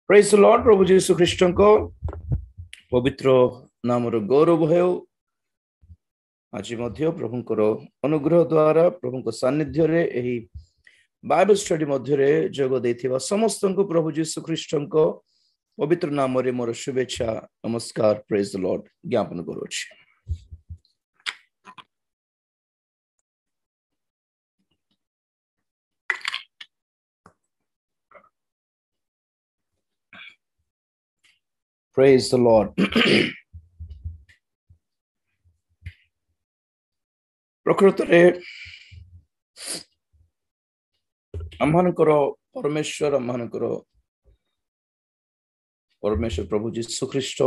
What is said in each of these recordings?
Praise the Lord. प्रभु जीसु ख्रीष्ट को पवित्र नाम गौरव हो। आज प्रभुंकर अनुग्रह द्वारा प्रभु सानिध्य रे एही बाइबल स्टडी मध्य जोग देथिबा समस्त को प्रभु जीसु ख्रीष्ट को पवित्र नाम रे मोर शुभेच्छा नमस्कार प्रेज द लॉर्ड ज्ञापन करूछि। Praise the Lord. प्रकृतरे आमनकर परमेश्वर प्रभु जीसु ख्रीष्ट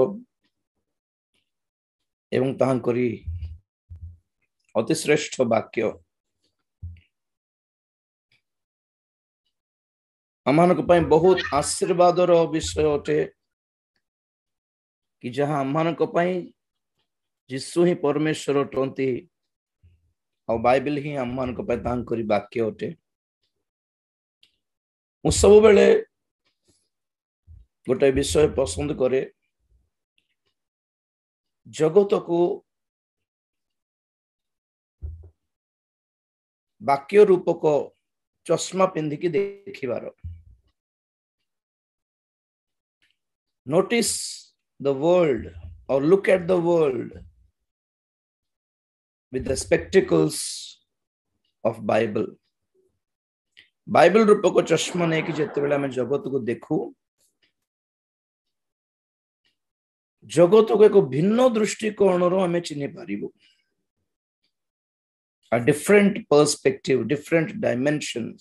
एवं ताहांकरी अति श्रेष्ठ वाक्य आमनक पई बहुत आशीर्वादर विषय अटे कि जहाँ आमनक पई जीसु ही परमेश्वर अटंती और बाइबल ही आमनक पई ताहांकरी वाक्य अटे। मु सब बेले गोटे विषय पसंद करे जगत को वाक्य रूपक चश्मा पिंधिकी देखिबार। Notice the world or look at the world with the spectacles of Bible रूपक चश्मा नहीं कि जिते बेले हमें जगत को देखू जगत को एक भिन्न दृष्टिकोण रो हमें चिन्ह पारिबो। A different perspective, different dimension,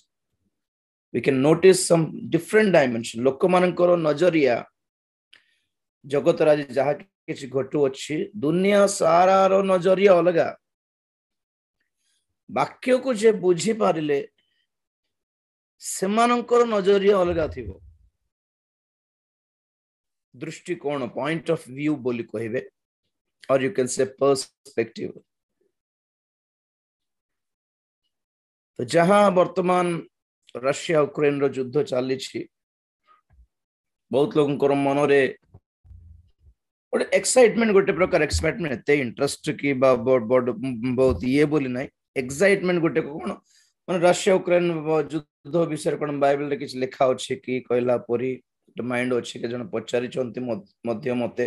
we can notice some different dimension। लोक मानकर नजरिया जगत राज जहा किछि घटु अछि दुनिया सारा रो नजरिया अलगा। वाक्य को जे बुझी पारिले सेमानकर नजरिया अलगा थिबो। दृष्टिकोण पॉइंट ऑफ व्यू बोली कहिबे और यू कैन से पर्सपेक्टिव। तो जहां वर्तमान रशिया यूक्रेन रो युद्ध चली छी बहुत लोगन मन रे गोटे एक्साइटमेंट गोटे प्रकार एक्साइटमेंट एते इंटरेस्ट की बहुत ये बोली नहीं एक्साइटमेंट गोटे कोन माने रशिया यूक्रेन युद्ध विषय कोन बाइबल रे किछ लिखा अछि कि कहला परी माइंड अछि के जन पचारि चंती मध्य मते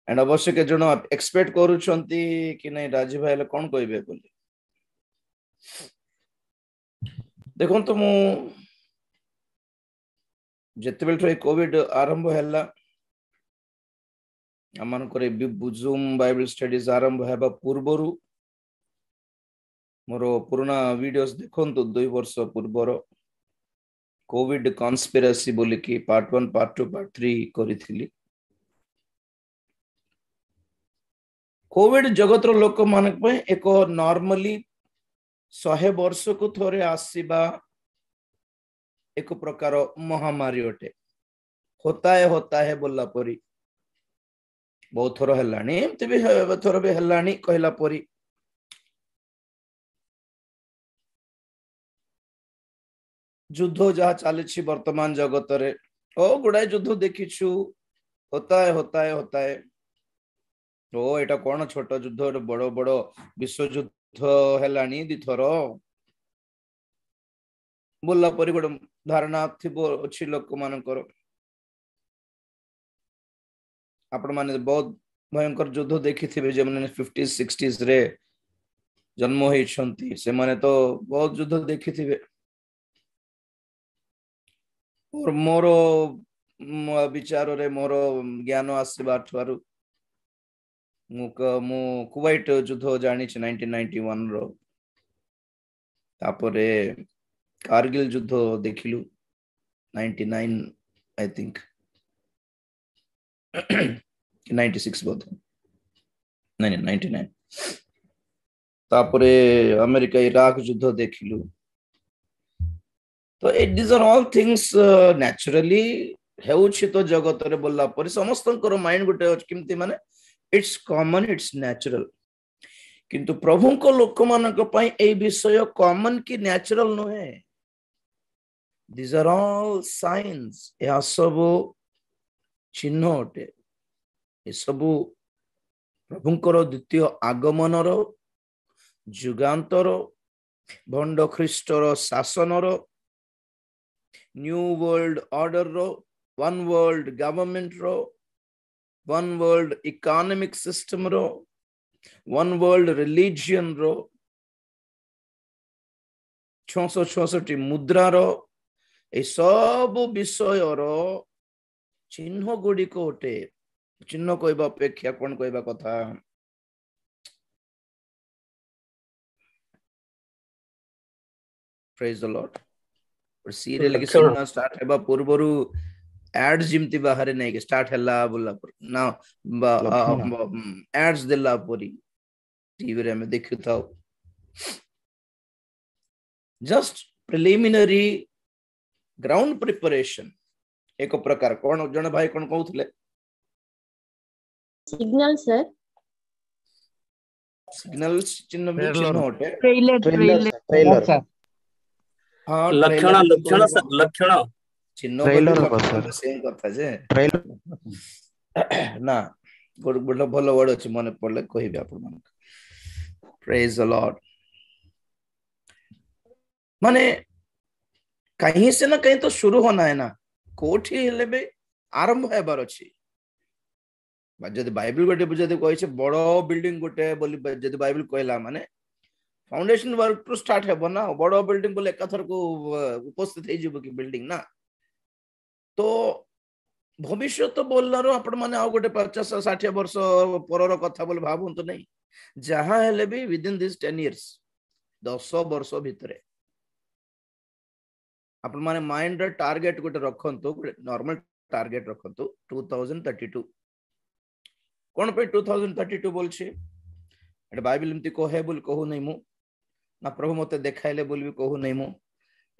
एंड अवश्य के जन एक्सपेक्ट करू चंती कि नहीं राजी भाई कोन कहबे बोली। देखो तो मु जते बेल कोविड आरंभ हैला आमनकर जूम बाइबल स्टडीज आरंभ हेबा पूर्वरु मोर पुराना वीडियोस देखंतु 2 वर्ष पूर्वर कोविड कॉन्स्पिरेसी बोली कि पार्ट 1 पार्ट 2 पार्ट 3 करिथिली। कोविड जगत रो लोक मानक पे एक नॉर्मली 100 वर्ष को थोरे आसीबा एक प्रकार महामारी अटे। होता है बोला परी बहुत थोर हेलानी एमती भी थोर भी हेलानी कहला परी। युद्ध जहाँ चली वर्तमान जगत रे ओ गुड़ाई युद्ध देखीछु होता है ओ एटा कौन छोट युद्ध बड़ बड़ विश्व युद्ध हेलानी दी थोर बोला परी गोटे धारणा थिबो अछि लोक मानकर। आपण माने बहुत भयंकर युद्ध देखी थे जे माने 50s 60s रे जन्म होई छंती से माने तो बहुत युद्ध देखी थे। और मोरो विचार रे मोरो ज्ञान आसीबा ठवारु मु कुवैट युद्ध जानि छ 1991 रो तापरे कारगिल युद्ध देखिलु 99 आई थिंक 96 बोध नहीं 99 तापरे अमेरिका इराक युद्ध देखिलु। तो it this are all things naturally हेउछि तो जगत रे बोलला पर समस्तनकर माइंड गोटे किमती माने इट्स कॉमन इट्स नेचुरल किंतु प्रभु को लोक मानक पई ए विषय कॉमन की नेचुरल नहे। these are all signs. ଏହା ସବୁ ଚିହ୍ନ ଅଟେ। ଏ ସବୁ ପ୍ରଭୁଙ୍କର ଦ୍ୱିତୀୟ ଆଗମନର, ଯୁଗାନ୍ତର, ଭଣ୍ଡ ଖ୍ରୀଷ୍ଟର ଶାସନର, ନ୍ୟୁ ୱାର୍ଲଡ ଅର୍ଡରର, ୱାନ୍ ୱାର୍ଲଡ ଗଭର୍ଣ୍ଣମେଣ୍ଟର, ୱାନ୍ ୱାର୍ଲଡ ଇକୋନୋମିକ ସିଷ୍ଟମର, ୱାନ୍ ୱାର୍ଲଡ ରିଲିଜିୟନର, 666 ମୁଦ୍ରାର, ଏ ସବୁ ବିଷୟର ଚିହ୍ନ ଗୁଡ଼ିକ ଅଟେ। ଚିହ୍ନ କହିବା ଅପେକ୍ଷା କଣ କହିବା କଥା? Praise the Lord. सीरियल की सिनेमा स्टार्ट हेबा पूर्वरु एड्स जिमती बाहर नहीं के स्टार्ट हैला बोला पर ना एड्स देला परी टीवी रे में देखु था। जस्ट प्रिलिमिनरी ग्राउंड प्रिपरेशन एक प्रकार कोन जण भाई कोन कहउथले सिग्नल सर सिग्नल चिन्ह भी चिन्ह होटे ट्रेलर सर हाँ लक्षण लक्षण लक्षण चिन्ह को सेम कथा जे ट्रेलर ना गोड भलो वर्ड अछि मने पड़ले कहिबे आपन मन। Praise the Lord. माने कहीं से ना कहीं तो शुरू होना है ना, कोठी हेले बे आरंभ हेबार अछि। जदि बाइबल गोटे जदि कहि छै बड़ो बिल्डिंग गोटे बोली जदि बाइबल कहला माने फाउंडेशन वर्क टू स्टार्ट हेबो ना, बड़ो बिल्डिंग बोले एकाथर को उपस्थित हे जिवो कि बिल्डिंग ना। तो भविष्य तो बोलनार आपण माने आ गोटे 50-60 वर्ष परर कथा बोल भाबंतु नहीं, जहां हेले भी विद इन दिस 10 इयर्स 10 वर्ष भितरे आपण माने माइंड रे टारगेट गोटे रखंतु, नॉर्मल टारगेट रखंतु 2032। कोन पे 2032 बोल छी? एटा बाइबल एमती कहे बोल कहू नहीं मु ना, प्रभु मते देखाइले बोल भी कहू नहीं मु,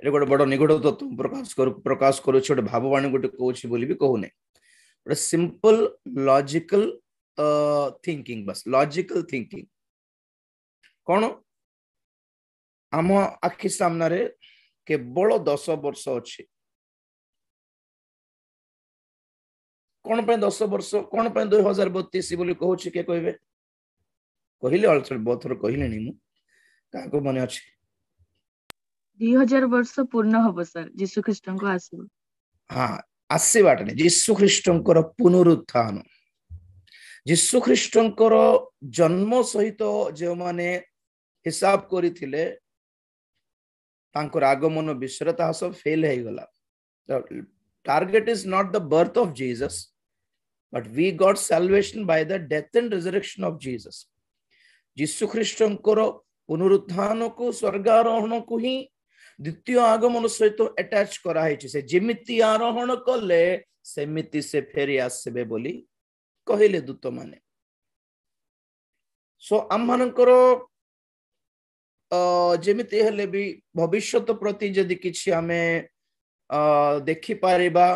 एटा गोटे बड़ निगड़ तत्व प्रकाश करू छोटे भाववाणी गोटे कहूछि बोल भी कहू नहीं। गोटे सिंपल लॉजिकल थिंकिंग, बस लॉजिकल थिंकिंग। कोन आम आखि सामना रे केवल 10 वर्ष अछि। कोन पे 10 वर्ष, कोन पे 2032 बोली कहूछि के कहबे? कहिले अलथर बोथर कहिले नहीं मु काको मने अछि 2000 वर्ष पूर्ण हबो सर यीशु ख्रीष्टन को आसीबो। हां आसीबाट नहीं, यीशु ख्रीष्टंकर पुनरुत्थान, यीशु ख्रीष्टंकर जन्म सहित जो माने हिसाब करिथिले तांकर आगमन विषय ता सब फेल हे गला। Target is not the birth of Jesus but we got salvation by the death and resurrection of Jesus. यीशु ख्रीष्टंकर पुनरुत्थान को स्वर्गारोहण को ही द्वितीय आगमन सहित अटैच करा है। से जेमिति आरोहण कले सेमिति से फेरी आसबे बोली कहिले दूत माने। सो आम मानकर जेमिति हेले भी भविष्यत प्रति जदि किछि आमे देखि पारिबा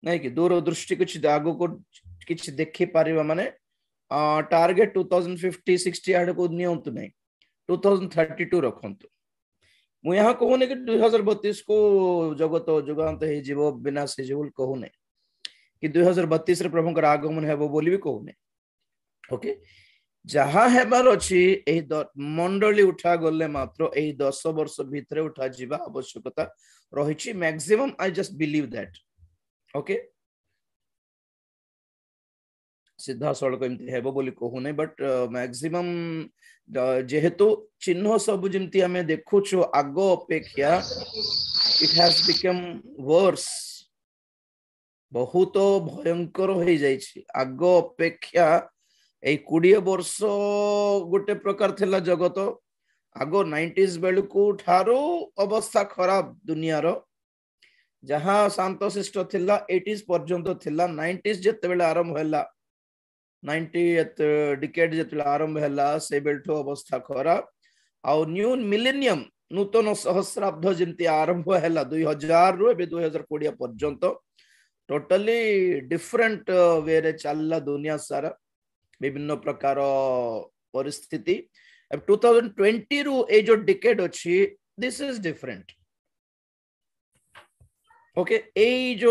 नहीं कि दूरदृष्टि किछि आगो को किछि देखि पारिबा माने टारगेट 2050-60 आड़ को नियंतु नहीं, 2032 रखंतु। मु यहाँ कहूने कि 2032 को जगत जुगांत हे जीवो विनाश हे जीवो कहूने कि 2032 रे प्रभुकर आगमन हेबो बोली भी कहूने। ओके, जहां हेबार अछि एही मंडली उठा गले मात्र एही 10 वर्ष भितरे उठा जीवा आवश्यकता रहिछि maximum. I just believe that. Okay, सीधा सड़क एमती हेबो बोली कहू नहीं, बट मैक्सिमम जेहेतु चिन्ह सब जमती हमें देखुछु आगो अपेक्षा इट हैज बिकम वर्स, बहुत भयंकर हो जाइछि। आगो अपेक्षा ए 20 वर्ष गोटे प्रकार थिला जगत, आगो 90s बेलकू ठारो अवस्था खराब दुनिया रो, जहां शांत शिष्ट थिला 80s पर्यंत थिला। 90s जते बेले आरंभ हैला, 90th डिकेड जते आरंभ हैला से बेलठो अवस्था खराब। आ न्यू मिलेनियम नूतन सहस्राब्द जमती आरंभ हैला 2000 रु एबे 2020 पर्यंत टोटली डिफरेंट वे रे चलला दुनिया सारा, विभिन्न प्रकार परिस्थिति। अब 2020 रु ए जो डिकेड अछि दिस इज डिफरेंट। ओके एई जो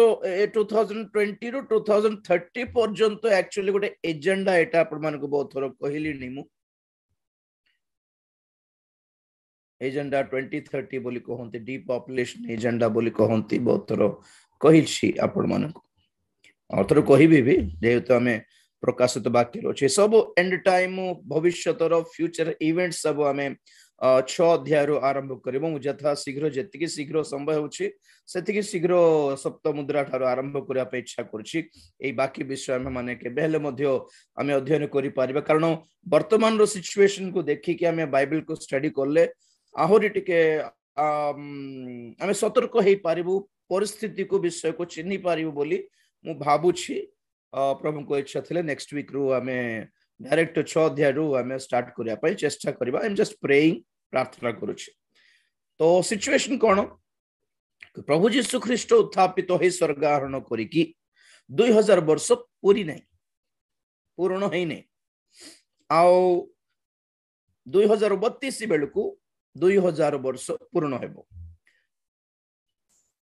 2020 रु 2030 पर्यंत एक्चुअली गोटे एजेंडा एटा आपण मानको बहुत थोर कहली नि मु एजेंडा 2030 बोली कहंती डिपॉपुलेशन एजेंडा बोली कहंती बहुत थोर कहिछि आपण मानको और थोर कहिबी भी जेहेतु हमें प्रकाशित वाक्य अच्छे सब एंड टाइम भविष्यतर फ्यूचर इवेंट सब हमें 6 अध्याय आरंभ करिबो यथा शीघ्र जेतिकी शीघ्र संभव होछि सेतिकी शीघ्र सप्त मुद्रा ठारो आरंभ करिया पे इच्छा करछि एई बाकी विषय हम माने के बेले मध्य हमें अध्ययन करि पारिबा कारण वर्तमान रो सिचुएशन को देखि कि हमें बाइबल को स्टडी करले आहुरी टिके हमें सतर्क हेई पारिबु परिस्थिति को विषय को चिन्हि पारिबु बोली मु भाबुछि प्रभु को इच्छा थिले नेक्स्ट वीक रु हमें डायरेक्ट 6 अध्याय रु हमें स्टार्ट करिया पई चेष्टा करबा आई एम जस्ट प्रेइंग प्रार्थना करूछि तो सिचुएशन कोन प्रभु यीशु ख्रीष्ट उत्थापित होई स्वर्गारोहण करी कि 2000 वर्ष पूरी नहीं पूर्ण हेई नहीं आउ 2032 बेलकू 2000 वर्ष पूर्ण हेबो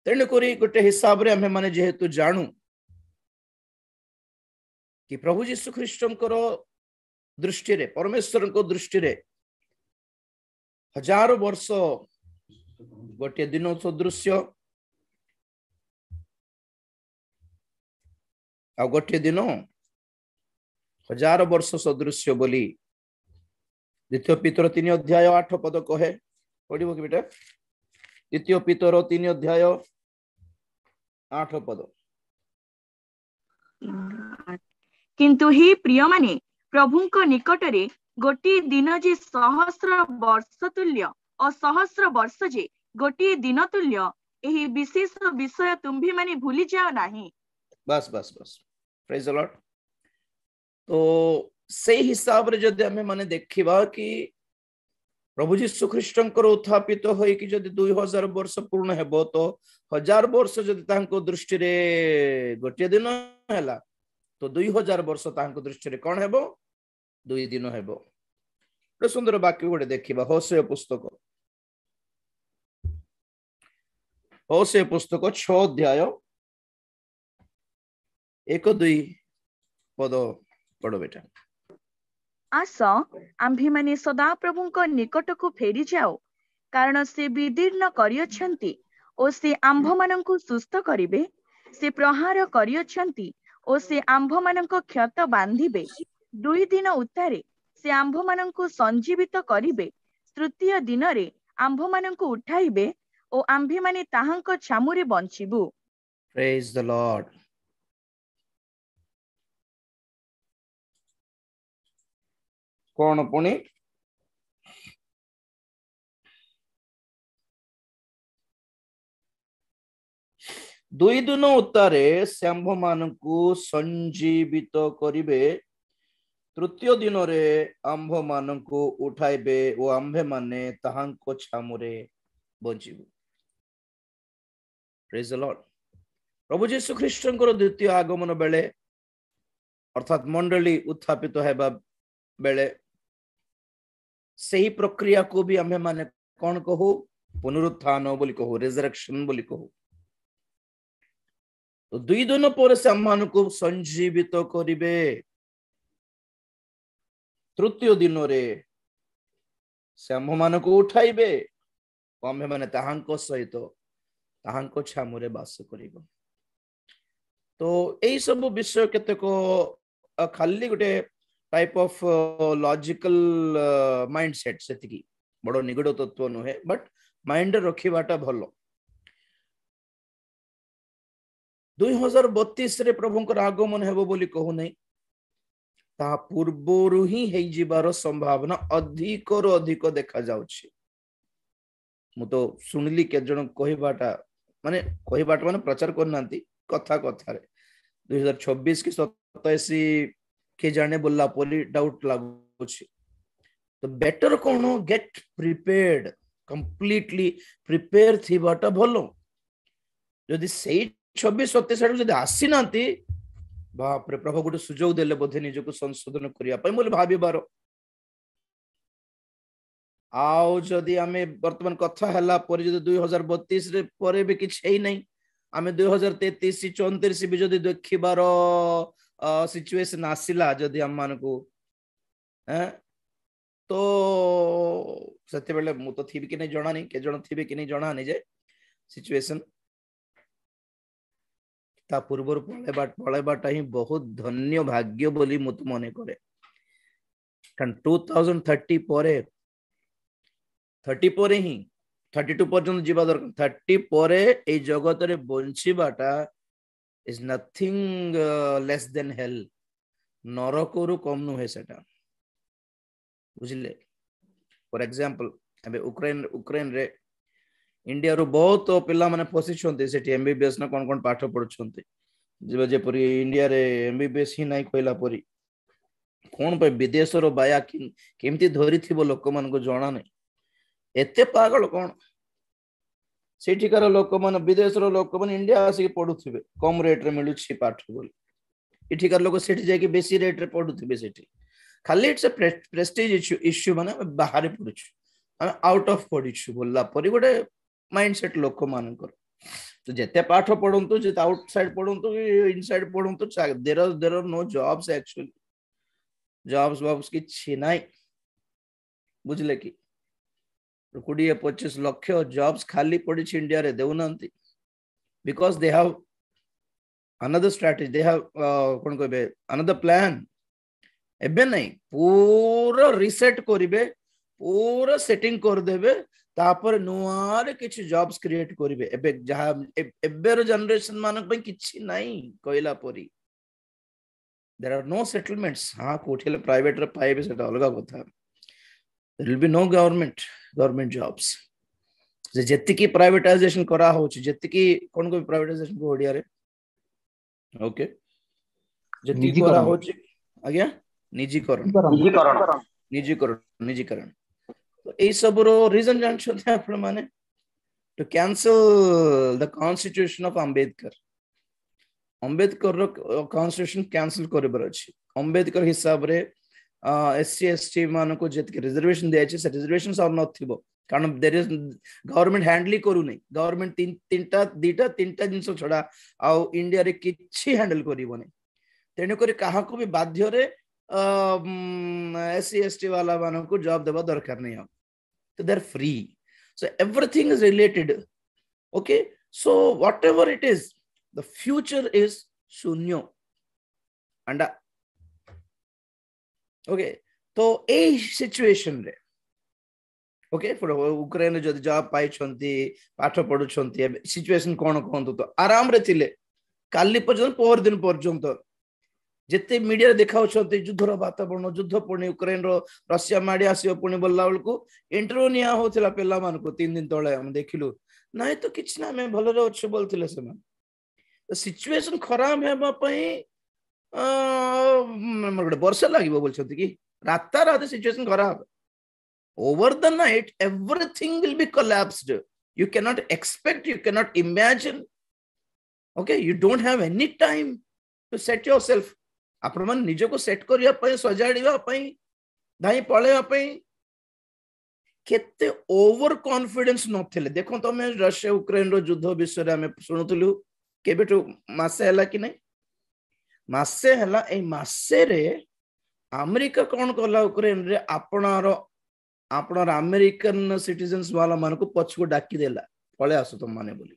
तेणु करी गोटे हिसाब रे हमें माने जेहेतु जानू कि प्रभु यीशु ख्रीष्टंकर दृष्टि रे परमेश्वर को दृष्टि रे 1000 वर्ष गोटे दिन सदृश आ गोटे दिन 1000 वर्ष सदृश बोली द्वितीय पीतर 3 अध्याय 8 पद कहे पढ़िबो कि बेटा द्वितीय पीतर 3 अध्याय 8 पद किंतु ही प्रिय माने प्रभुंक निकटरे गोटे दिन जे सहस्र वर्ष तुल्य और सहस्र वर्ष जे गोटे दिन तुल्य एही विशेष विषय तुम्भी माने भूली जाओ नाही बस बस बस प्रेज द लॉर्ड तो से हिसाब रे जदि हमें माने देखिबा कि प्रभु यीशु ख्रीष्टंकर उत्थापित होई कि जदि 2000 वर्ष पूर्ण हेबो तो 1000 वर्ष जदि तांको दृष्टि रे गोटे दिन हैला तो 2000 वर्ष तांको दृष्टि रे कोन हेबो 2 दिन हेबो तो सुंदर वाक्य गोटे देखिबा होशे पुस्तक 6 अध्याय 1-2 पद पढ़ो बेटा आस आम्भे माने सदा प्रभुंक निकट को फेरी जाओ कारण से विदीर्ण करियछंती ओ से आंभ मानंकु सुस्थ करिवे से प्रहार करियछंती ओ से आंभ मानंक क्षत बांधिबे 2 दिन उतारे से आंभ मानंकु संजीवित करिवे तृतीय दिन रे आंभ मानंकु उठाइबे ओ आंभे माने ताहांक छामुरे बंचिबु प्रेज द लॉर्ड कौन पुणी 2 दिन उतारे श्याम्भ मानकु संजीवित करिवे तृतीय दिन रे आंभ मानकु उठाइबे ओ आंभे माने ताहांको छामुरे बंचिबु प्रेज द लॉर्ड प्रभु यीशु ख्रीष्टंकर द्वितीय आगमन बेले अर्थात मंडली उत्थापित हेबा बेले सही प्रक्रिया को भी आम्हे माने कौन कहू पुनरुत्थान बोली कहू रिजरेक्शन बोली कहू तो 2 दिन पर से आम को संजीवित करिवे तृतीय दिन रे से आम मान को उठाइबे आम्हे माने ताहांको सहित ताहांको छामुरे वास करिबो तो एई सब विषय केते को खाली गोटे टाइप ऑफ लॉजिकल माइंडसेट सेतिकी बड़ निगड़ तत्व नुहे बट माइंड रखिबाटा भलो 2032 रे प्रभुंकर आगमन हेबो बोली कहू नै ता पूर्वरु ही हेई जिबार संभावना अधिक रो अधिक देखा जाउछि मु तो सुनली के जण कहिबाटा माने प्रचार करनांती कथा कथा रे 2026 की 87 के जाने बोलला पोली डाउट लागुछि तो बेटर कोनो गेट प्रिपेयर्ड कंप्लीटली प्रिपेयर थिबाटा भलो जदि सेई 26-27 जदि आसी नांती बाप रे प्रभु गुटे सुजोग देले बोधे निजको संशोधन करिया पय मोले भाबिबार आउ जदि हमें वर्तमान कथा हला पर जदि 2032 रे परे भी किछ हेई नै आम 2033-34 भी जदि देखिबार सिचुएशन आसिला जदि हम मान को तो सत्य बेले मु तो थी कि नहीं जणा नहीं के जण थी कि नहीं जणा नहीं जे सिचुएशन ता पूर्व पळेबाटा ही बहुत धन्य भाग्य बोली मु तो मने करे कारण 2030 परे 30 परे ही 32 पर्यंत जीवा दरकार 30 परे ए जगत रे बंचीबाटा is nothing less than hell नरकरु कम नुहे सेटा बुझिले फॉर एग्जांपल अबे यूक्रेन रे इंडिया रो बहुत पिला माने फसी छन्ते सेठी एमबीबीएस ना कोन कोन पाठ पढु छन्ते जे जे परी इंडिया रे एमबीबीएस ही नाही कहला परी कोन पे विदेश रो बाया केमती धरि थिबो लोक मान को जणा नै एते पागल कोन सेठिकार लोक मान विदेश रो लोक मान इंडिया आसी पढुथिबे कम रेट रे मिलु छी पाठ बोल इठिकार लोक सेठी जाय कि बेसी रेट रे पढुथिबे सेठी खाली इट्स अ प्रेस्टीज इश्यू माने बाहर पढुछु हम आउट ऑफ पढिछु बोलला परी गोटे माइंडसेट लोक मान कर तो जेते पाठ पढंतु जे आउटसाइड पढंतु इनसाइड पढंतु there are no jobs actually jobs की छिनाई बुझले कि 20-25 लाख जॉब्स खाली पड़ी इंडिया रे देउनंती because they have another strategy they have कोन कहबे अनदर प्लान एबे नहीं पूरा रिसेट करिवे पूरा सेटिंग कर देबे तापर नुआरे किछ जॉब्स क्रिएट करिवे एबे जहा एबे रो जनरेशन मानक पे किछि नाही कहला परी there are no settlements ha कोठेले प्राइवेट रे पाइबे सेटा अलगा कथा there will be no government jobs जे जति की प्राइवेटाइजेशन करा होछि जति की कोन को प्राइवेटाइजेशन को ओडिया रे ओके जति करा होछि आज्ञा निजीकरण तो ए सब रो रीजन जान छथि आपण माने to cancel the constitution of Ambedkar रो कॉन्स्टिट्यूशन कैंसल करबर अछि अंबेडकर हिसाब रे एससी एसटी मान को जति रिजर्वेशन दे अछि से रिजर्वेशंस और नथिबो कारण देयर इज गवर्नमेंट हैंडल करू नै गवर्नमेंट तीनटा जिंस छडा आ इंडिया रे किछि हैंडल करिवो नै तेने करी काहा को भी बाध्य रे एससी एसटी वाला मान को जॉब देबा दरकार नै हम तो they are free so everything is related okay so whatever it is the future is शून्य अंडा ओके तो ए सिचुएशन रे ओके फॉर यूक्रेन जदि जॉब पाई छंती पाठ पढु छंती सिचुएशन कोन कोन तो आराम रे थिले काली पर्यंत पर दिन पर्यंत जेते मीडिया रे देखाउ छंती युद्धर वातावरण युद्ध पुणी यूक्रेन रो रशिया माडी आसीओ पुणी बोलला बेलको इंटरव्यू निया होथिला पेला मान को 3 दिन तळे हम देखिलु नाही तो किछ ना मैं भलो रे अच्छे बोलथिले से सिचुएशन खराब हेबा पई गोटे वर्ष लागिबो बोलछथि कि राता रात सिचुएशन खराब over the night everything will be collapsed you can not expect you can not imagine okay you don't have any time to set yourself आपण मन निज को सेट करिया पई सजाडिबा पई धाई पळेबा पई केते ओवर कॉन्फिडेंस नथिले देखो तमे रशिया यूक्रेन रो युद्ध विषय रे हम सुनुतलु केबेटू मासे हला कि नहीं मासे हला ए मासे रे अमेरिका कोन करला यूक्रेन रे आपनार अमेरिकन सिटीजन्स वाला मान को पछ को डाकी देला पळे आसो तुम माने बोली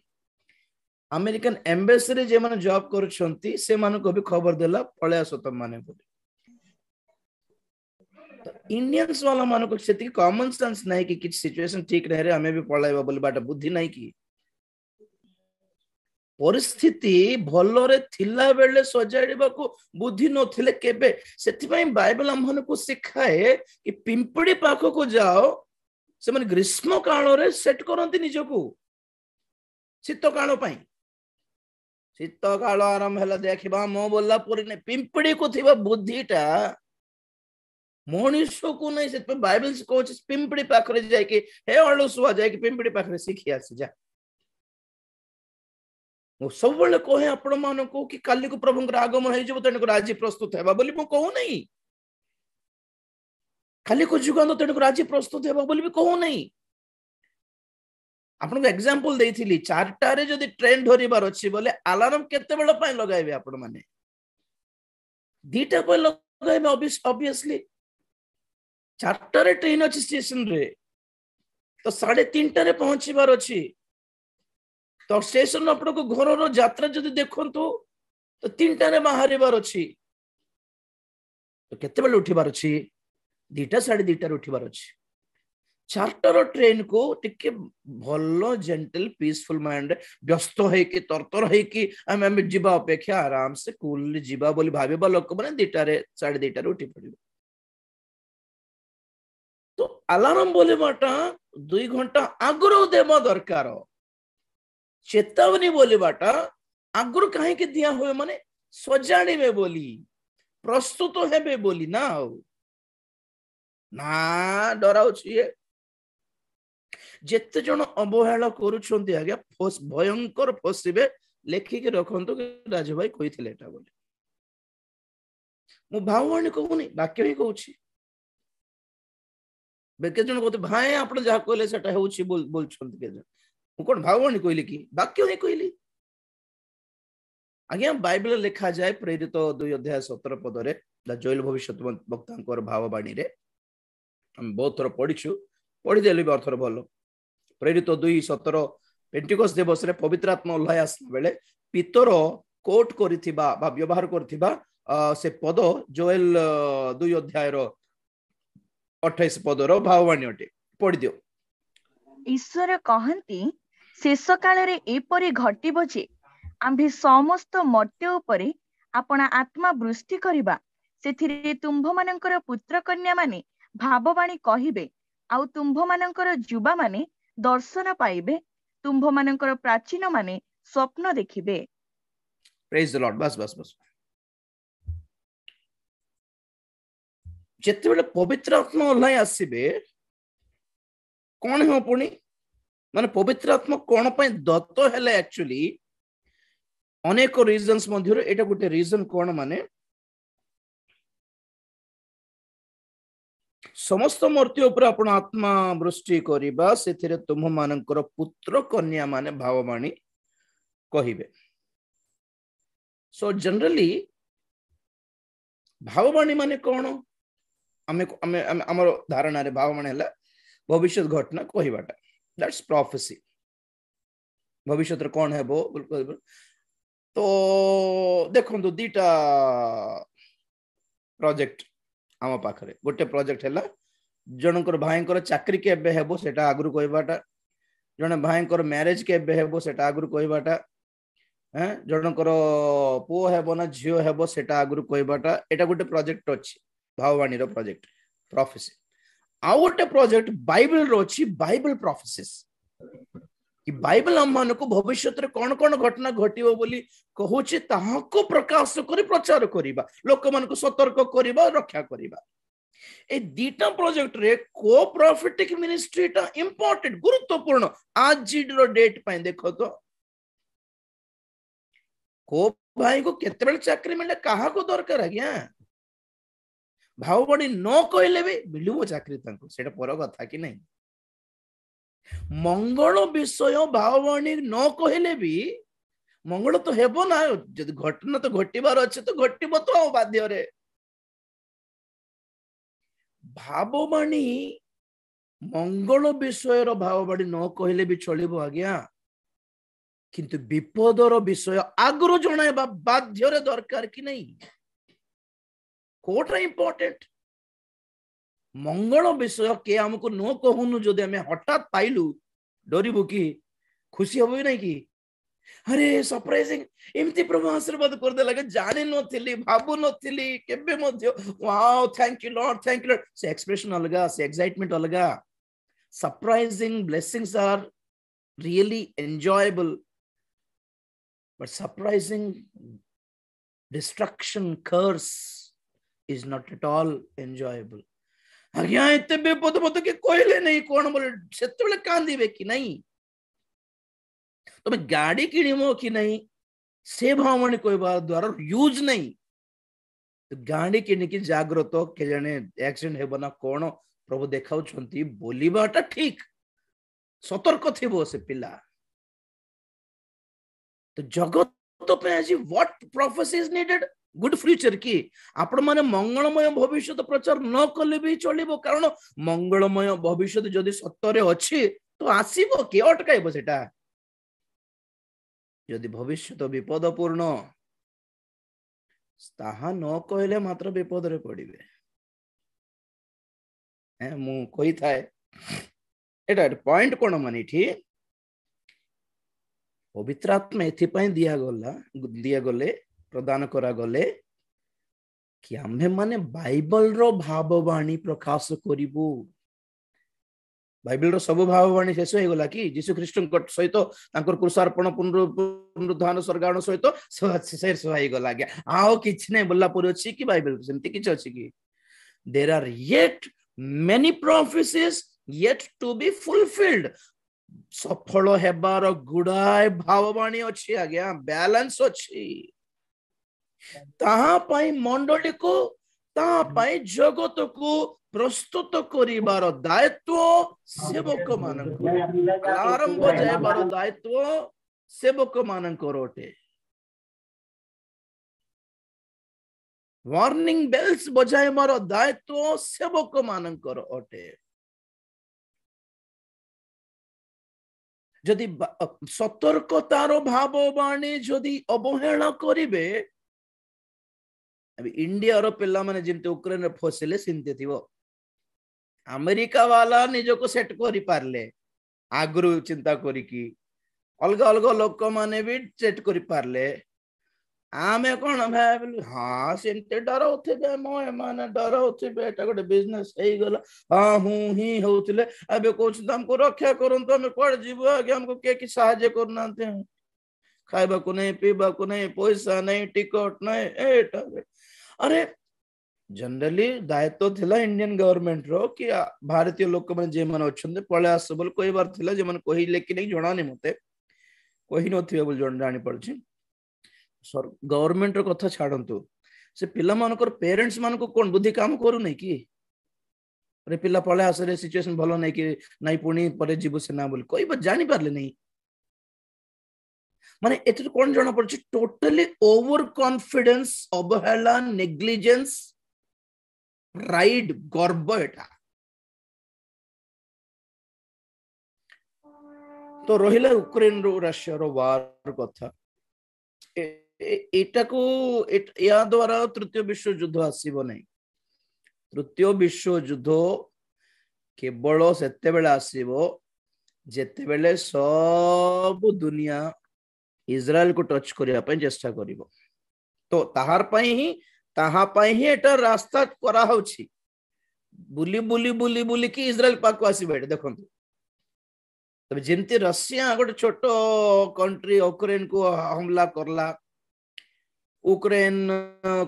अमेरिकन एम्बेसी रे जे माने जॉब कर छंती से मान को भी खबर देला पळे आसो तुम माने बोली तो इंडियंस वाला मान को सेति कॉमन सेंस नहीं कि किछ सिचुएशन ठीक रहे रे हमें भी पळाइबा बोली बाटा बुद्धि नहीं कि परिस्थिति भलरे थिला बेले सजाड़िबा को बुद्धि नथिले केबे सेति पई बाइबल हमन को सिखाए कि पिंपड़ी पाख को जाओ से माने ग्रीष्म काल रे सेट करंती निज को शीत काल पई शीत काल आरंभ हला देखिबा मो बोलला पुरी ने पिंपड़ी को थिबा बुद्धिटा मनुष्य को नहीं से बाइबल से कहछ पिंपड़ी पाख रे जाय कि हे अलसुआ जाय कि पिंपड़ी पाख रे सिखि आसी जा मो सब बेले कहे आपण मान को कि काली को प्रभु आगमन हो जब तेन को राजी प्रस्तुत हेबा बोली मो कहू नहीं खाली को जुगंद तेन को राजी प्रस्तुत हेबा बोली भी कहू नहीं आपन को एग्जांपल देइथिली 4टा रे जदी ट्रेन धरिबार अछि बोले अलार्म केते बेला पय लगाइबे आपण माने 2टा पय लगाइबे ऑब्वियसली 4टा रे ट्रेन अछि स्टेशन रे तो 3:30 रे पहुंचीबार अछि तो स्टेशन आपण को घर रो यात्रा जदी देखंतु तो 3टा रे बाहरिबार अछि तो केते बेला उठिबार अछि 2टा 2:30 रे उठिबार अछि 4टार ट्रेन को टिके भलो जेंटल पीसफुल माइंड व्यस्त है कि तरतर है कि हम जीवा अपेक्षा आराम से कूल जीवा बोली भाबेबा लोक माने 2टा रे 2:30 रे उठी पड़िबे तो अलार्म बोले बाटा 2 घंटा आगुरो देबा दरकार चेतावनी बोले बाटा आगुरो काहे के दिया होय माने सजाड़ी में बोली प्रस्तुत हेबे बोली ना डराउ छिए जेते जन अवहेला करूछंती आज्ञा भयंकर फसिबे लेखिके रखंतु राजू भाई कहिथिले एटा बोले मु भाववाणी कहूनी वाक्य ही कहूची बेके जन कहते भाई आपण जा कहले सेटा होउची बोलछंती के मु कोन भाववाणी कहली कि वाक्य ही कहली आज्ञा बाइबल लिखा जाए प्रेरित 2 अध्याय 17 पद रे जोएल भविष्यत वक्तांकर भाववाणी रे हम बहुत थोर पढिछु पढि देली अर्थर भलो प्रेरित 2:17 पेंटिकोस दिवस रे पवित्र आत्मा ओल्हाय आसला बेले पितर कोट करिथिबा बा व्यवहार करथिबा से पद जोएल 2 अध्याय रो 28 पद रो भाववाणी अटे पढि दियो ईश्वर कहंती शेष काल रे एपरि घटिबो जे आम्भे समस्त मर्त्य उपरे आपणा आत्मा वृष्टि करिबा सेथिरे तुंभ मानकर पुत्र कन्या माने भाववाणी कहिबे आउ तुंभ मानकर जुबा माने दर्शन पाइबे तुंभ मानकर प्राचीन माने स्वप्न देखिबे प्रेज द लॉर्ड बस जेते बेले पवित्र आत्मा ओल्हाय आसीबे कोन हो पुनी माने पवित्र आत्मा कोन पय दत्त हेले एक्चुअली अनेक रीजंस मध्यरो एटा गुटे रीजन कोन माने समस्त मूर्ति ऊपर अपन आत्मा वृष्टि करिबा सेथिरे तुम मानकर पुत्र कन्या माने भाववाणी कहिबे सो जनरली भाववाणी माने कोन हमें हमर धारणा रे भाववाणी हला भविष्य घटना कहिबाटा दैट्स प्रोफेसी भविष्य रे कोन हेबो बिल्कुल तो देखंतु 2टा प्रोजेक्ट आम पाखरे गोटे प्रोजेक्ट है जनकर भाईकर चाकरी के हेबो सेटा आगुरु कहबाटा जने भाईकर मैरिज के हेबो सेटा आगुरु कहबाटा जनकर पुओ हेबो ना झियो हेबो सेटा आगुरु कहबाटा एटा गोटे प्रोजेक्ट अछि भाववाणी रो प्रोजेक्ट प्रोफेसी आ गोटे प्रोजेक्ट बाइबल रो अछि बाइबल प्रोफेसिस कि बाइबल हम मान को भविष्य रे कोन कोन घटना घटिबो बोली कहूची ताहाको प्रकाश करी प्रचार करिबा लोक मान को सतर्क करिबा रक्षा करिबा ए 2टा प्रोजेक्ट रे को प्रोफेटिक मिनिस्ट्री टा इंपोर्टेंट गुरुत्वपूर्ण आज रो डेट पय देखो तो को भाई को केते बेल चाकरी मिले कहा को दरकार आ गया भाववाणी न कहले भी मिलुबो चाकरी तांको सेटा पर कथा कि नहीं मंगल विषय भाववाणी न कहले भी मंगल तो हेबो ना जदि घटना तो घटिबार अछि तो घटिबो तो बाध्य रे भाववाणी मंगल विषय रो भाववाणी न कहले भी चलिबो आज्ञा किंतु विपदर विषय आगरो जणाइबा बाध्य रे दरकार कि नहीं कोटा इंपोर्टेंट मंगल विषय के हमको न कहूनु जदि हमें हठात पाइलु डरिबु कि खुशी हबो नहीं कि अरे सरप्राइजिंग एमती प्रभु आशीर्वाद कर दे लगे जानि नथिली भाबु नथिली केबे मध्य वाओ थैंक यू लॉर्ड से एक्सप्रेशन अलगा से एक्साइटमेंट अलगा surprising blessings are really enjoyable but surprising destruction curse is not at all enjoyable आज्ञा एते बेपद पद के कहले नहीं कोन बोले सेते बेले कांदीबे कि नहीं तमे गाड़ी किणिमो कि नहीं से भाववाणी कहबा द्वारा यूज नहीं तो गाड़ी किनि कि जाग्रत के जने एक्सीडेंट हेबो ना कोन प्रभु देखाउछंती बोलीबाटा ठीक सतर्क थिबो से पिला तो जगत पे आज what prophecy is needed good future की आपण माने मंगलमय भविष्य प्रचार न कले भी चलिबो कारण मंगलमय भविष्य जदि सत्तरे अछि तो आसीबो के अटकाइबो सेटा यदि भविष्य तो विपदपूर्ण ताहा न कहले मात्र विपद रे पड़िबे मु कही थाए एटा पॉइंट कोन माने ठीक पवित्र आत्मा एथिपाई दिया गले प्रदान करा गले कि आम्भे माने बाइबल रो भाववाणी प्रकाश करिबु बाइबल रो सब भाववाणी शेष हो गला कि यीशु ख्रीष्ट सहित तांकर क्रूसार्पण पुनरुत्थान स्वर्गारोहण सहित शेष हो गला गया आओ किछ नै बोलला पर अछि कि बाइबल सेमति किछ अछि कि there are yet many prophecies yet to be fulfilled सफल हेबार गुडाय भाववाणी अछि आज्ञा बैलेंस अछि ताहा पाई मंडली को ताहा पाई जगत को प्रस्तुत करिबार दायित्व सेवक मानक अलार्म बजाइबार दायित्व सेवक मानकर अटे वार्निंग बेल्स बजाइबार दायित्व सेवक मानकर अटे जदि सतर्कतार भाववाणी जदि अवहेलना करिवे इंडिया रो पिला माने जेमते यूक्रेन रे फसिले सिंते थिवो अमेरिका वाला निजको सेट करि पारले आगरु चिंता करी कि अलग अलग लोक माने भी सेट करि पारले आमे कोन भाबलु हां सेंते डरौथिबे मोय माने डरौथिबे एटा गोटे बिजनेस हेई गला हां हूं ही होउतले अबे कोच हमको रक्षा करन तो हमें कोड जीवो आगे हमको के की सहायता करनाते खाइबा को नहीं पीबा को नहीं पैसा नहीं टिकट नहीं एटा अरे जनरली दायित्व थिला इंडियन गवर्नमेंट रो कि भारतीय लोक माने जे माने अछंदे पळे आस बोल कोई बार थिला जे माने कहिले कि नहीं जणा नहीं मते कहि नथिबे बोल जण जानि पड़छि सर गवर्नमेंट रो कथा छाडंतु से पिला मानकर पेरेंट्स मान को कोन बुद्धि काम करू नहीं कि अरे पिला पळे आस रे सिचुएशन भलो नहीं कि नहीं पुणी परे जीव सेना बोल कोई बात जानि पारले नहीं माने एतर कोन जणा पड़छि टोटली ओवर कॉन्फिडेंस अवहेला नेग्लिजेंस प्राइड गर्व एटा तो रहिला यूक्रेन रो रशिया रो वार कथा एटा को या द्वारा तृतीय विश्व युद्ध आसीबो नहीं तृतीय विश्व युद्ध केवल सेते बेले आसीबो जेते बेले सब दुनिया इजराइल को टच करिया पय चेष्टा करिवो तो ताहा पय ही एटा रास्ता करा होछि बुली बुली बुली बुली कि इजराइल पाक आसी बैठ देखंतु तबे जेमती रशिया गोटे छोट कंट्री यूक्रेन को हमला करला यूक्रेन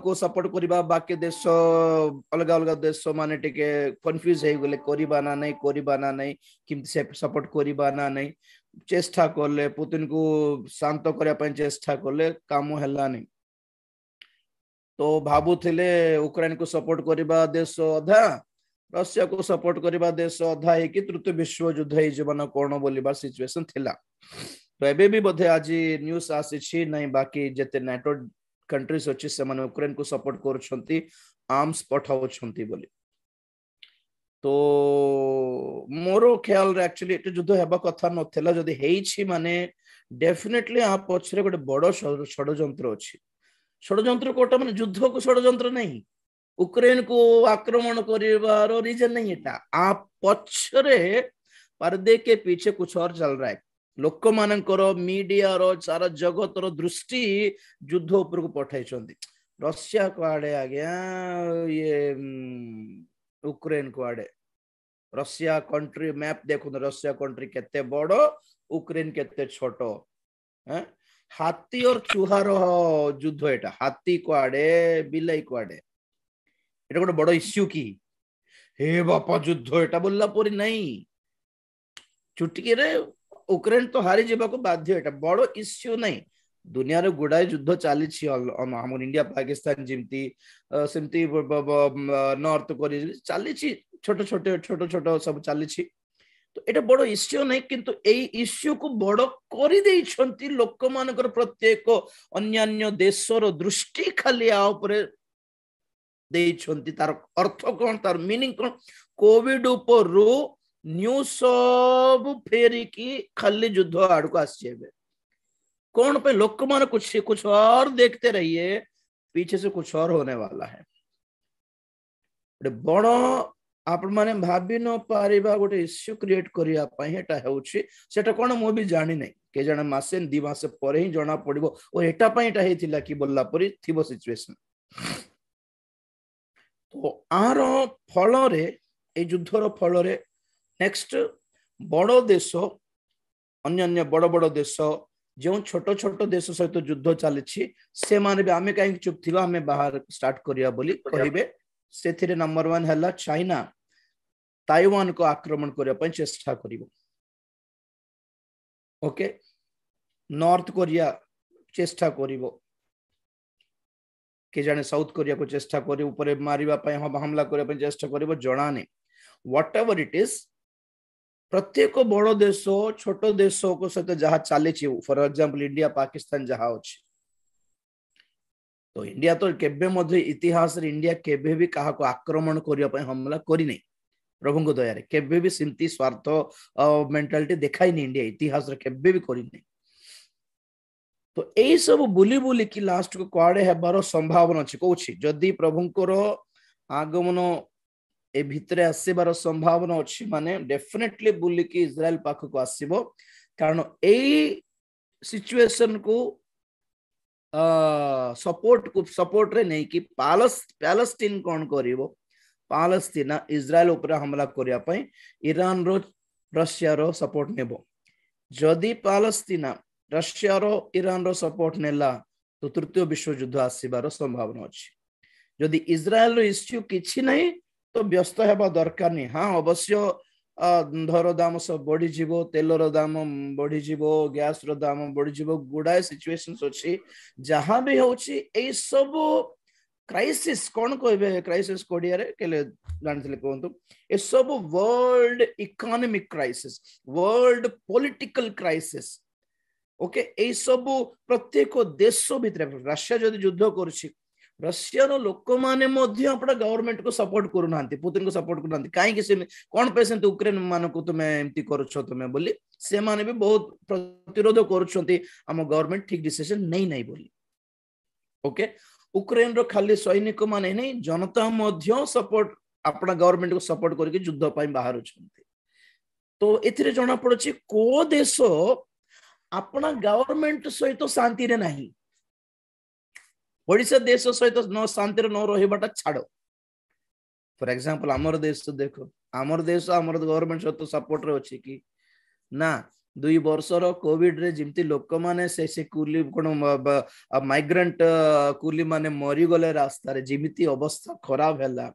को सपोर्ट करिबा बाकी देश अलग अलग देश माने टिके कंफ्यूज हे गेले करिबा ना नहीं किमती सपोर्ट करिबा ना नहीं चेष्टा करले पुतिन को शांत करया पय चेष्टा करले काम हैला नहीं तो भाबुथिले यूक्रेन को सपोर्ट करिबा देश अधा रशिया को सपोर्ट करिबा देश अधा है कि तृतीय विश्व युद्ध हे जीवन कोन बोलिबा सिचुएशन थिला तो एबे भी बोधे आज न्यूज़ आसी छी नहीं बाकी जते नाटो कंट्रीज अछि से माने यूक्रेन को सपोर्ट करछंती आर्म्स पठाउ छंती बोली तो मोरो ख्याल रे एक्चुअली एटे युद्ध हेबा कथा नथिला जदी हेइछि माने डेफिनेटली आ पछरे गोटे बड़ षडयंत्र अछि षडयंत्र कोटा माने युद्ध को षडयंत्र नहीं यूक्रेन को आक्रमण करिवार रीजन नहीं एटा आ पछरे पर्दे के पीछे कुछ और चल रहा है लोक मानकर मीडिया रो सारा जगत रो दृष्टि युद्ध ऊपर को पठाई छंती रशिया को आड़े आ गया ये यूक्रेन को आड़े रशिया कंट्री मैप देखो रशिया कंट्री केते बड़ यूक्रेन केते छोट हैं हाथी और चूहार युद्ध एटा हाथी को आड़े बिलाई को आड़े एटा गोटे बड़ इश्यू की हे बापा युद्ध एटा बोलला परी नहीं चुटकी रे यूक्रेन तो हारी जीवा को बाध्य एटा बड़ इश्यू नहीं दुनिया रे गुडाय युद्ध चली हम इंडिया पाकिस्तान जिमती सेमती नॉर्थ कोरिया चली छोट छोट सब चली तो एटा बड़ इश्यू नहीं किंतु एई इश्यू को बड़ करि दैछंती लोक मानकर प्रत्येक अन्यान्य देशर दृष्टि खाली आ ऊपर दैछंती तार अर्थ कोन तार मीनिंग कोन कोविड ऊपर न्यूज सब फेरी की खाली युद्ध आड़ को आसबे कौन पे लोक मान कुछ और देखते रहिए पीछे से कुछ और होने वाला है बड़ आपण माने भाबी न पारिबा गोटे इश्यू क्रिएट करिया पई हेटा हेउछि सेटा कोन मो भी जानि नै के जण मासे 2 मास परे ही जणा पड़िबो और एटा पई एटा हेतिला कि बोलला परी थिबो सिचुएशन तो आर फल रे ए युद्धर फल रे नेक्स्ट बड़ देश अन्य बड़ बड़ देश जो छोट छोट देश सहित युद्ध चली से माने भी आमे कहीं चुप थिबा आमे बाहर स्टार्ट करिया बोली कहिबे सेथिरे नंबर 1 हला चाइना ताइवान को आक्रमण करिया पई चेष्टा करिवो ओके नॉर्थ कोरिया चेष्टा करिवो के जाने साउथ कोरिया को चेष्टा करी ऊपर मारिबा पई हमला करिया पई चेष्टा करिवो जणा नै व्हाटएवर इट इज प्रत्येक बड़ देश छोट देश को सहित जहाँ चली फॉर एग्जांपल इंडिया पाकिस्तान जहाँ अच्छी तो इंडिया तो केबे मध्य इतिहास रे इंडिया केबे भी कहा को आक्रमण करिया पई हमला करी नै प्रभु को दया रे केबे भी सिंती स्वार्थ मेंटालिटी देखाई नै इंडिया इतिहास रे केबे भी करी नै तो एई सब बुली बुली की लास्ट को कुआडे हेबार संभावना अछि कहूछि जदि प्रभुंकर आगमन ए भितरे आसीबार संभावना अछि माने डेफिनेटली बुली की इजराइल पाख को आसीबो कारण एई सिचुएशन को सपोर्ट रे नहीं कि पैलेस्टीन कौन करिवो पालेस्तीना इजराइल ऊपर हमला करिया पई ईरान रो रशिया रो सपोर्ट नेबो जदि पालेस्तीना रशिया रो ईरान रो सपोर्ट नेला तो तृतीय विश्व युद्ध आसीबार संभावना अछि जदि इजराइल रो इश्यू किछि नहीं तो व्यस्त हेबा दरकार नहीं हाँ अवश्य धर दाम सब बढ़ी जीवो तेलर दाम बढ़ी जीवो गैस रो दाम बढ़ी जीवो गुडाए सिचुएशंस अछि जहां भी होछि ए सब क्राइसिस कौन कहबे क्राइसिस कोडिया रे केले जानथिले कोंतु ए सब world economic crisis world political crisis okay ए सब प्रत्येक देश भितर रशिया जदि युद्ध करछि रशियार लोक माने मध्य अपना गवर्नमेंट को सपोर्ट करू नांती पुतिन को सपोर्ट करू नांती काहे कि से कोन पेसेंट यूक्रेन मान को तुमे एम्ति करछो तुमे बोली से माने भी बहुत प्रतिरोध करछंती हम गवर्नमेंट ठीक डिसीजन नहीं बोली ओके यूक्रेन रो खाली सैनिक माने नहीं जनता मध्य सपोर्ट अपना गवर्नमेंट को सपोर्ट करके युद्ध पई बाहर छंती तो एथिरे जणा पड़छि को देश अपना गवर्नमेंट सहित शांति रे नहीं ओडिशा देश सहित न शांति न रहिबाटा छाड़ो फॉर एग्जांपल हमर देश तो देखो हमर देश हमर गवर्नमेंट सहित सपोर्ट रे अछि कि ना 2 वर्षर कोविड रे जिमती लोक माने से कुली कोन माइग्रेंट कुली माने मरी गले रास्ता रे जिमिति अवस्था खराब हैला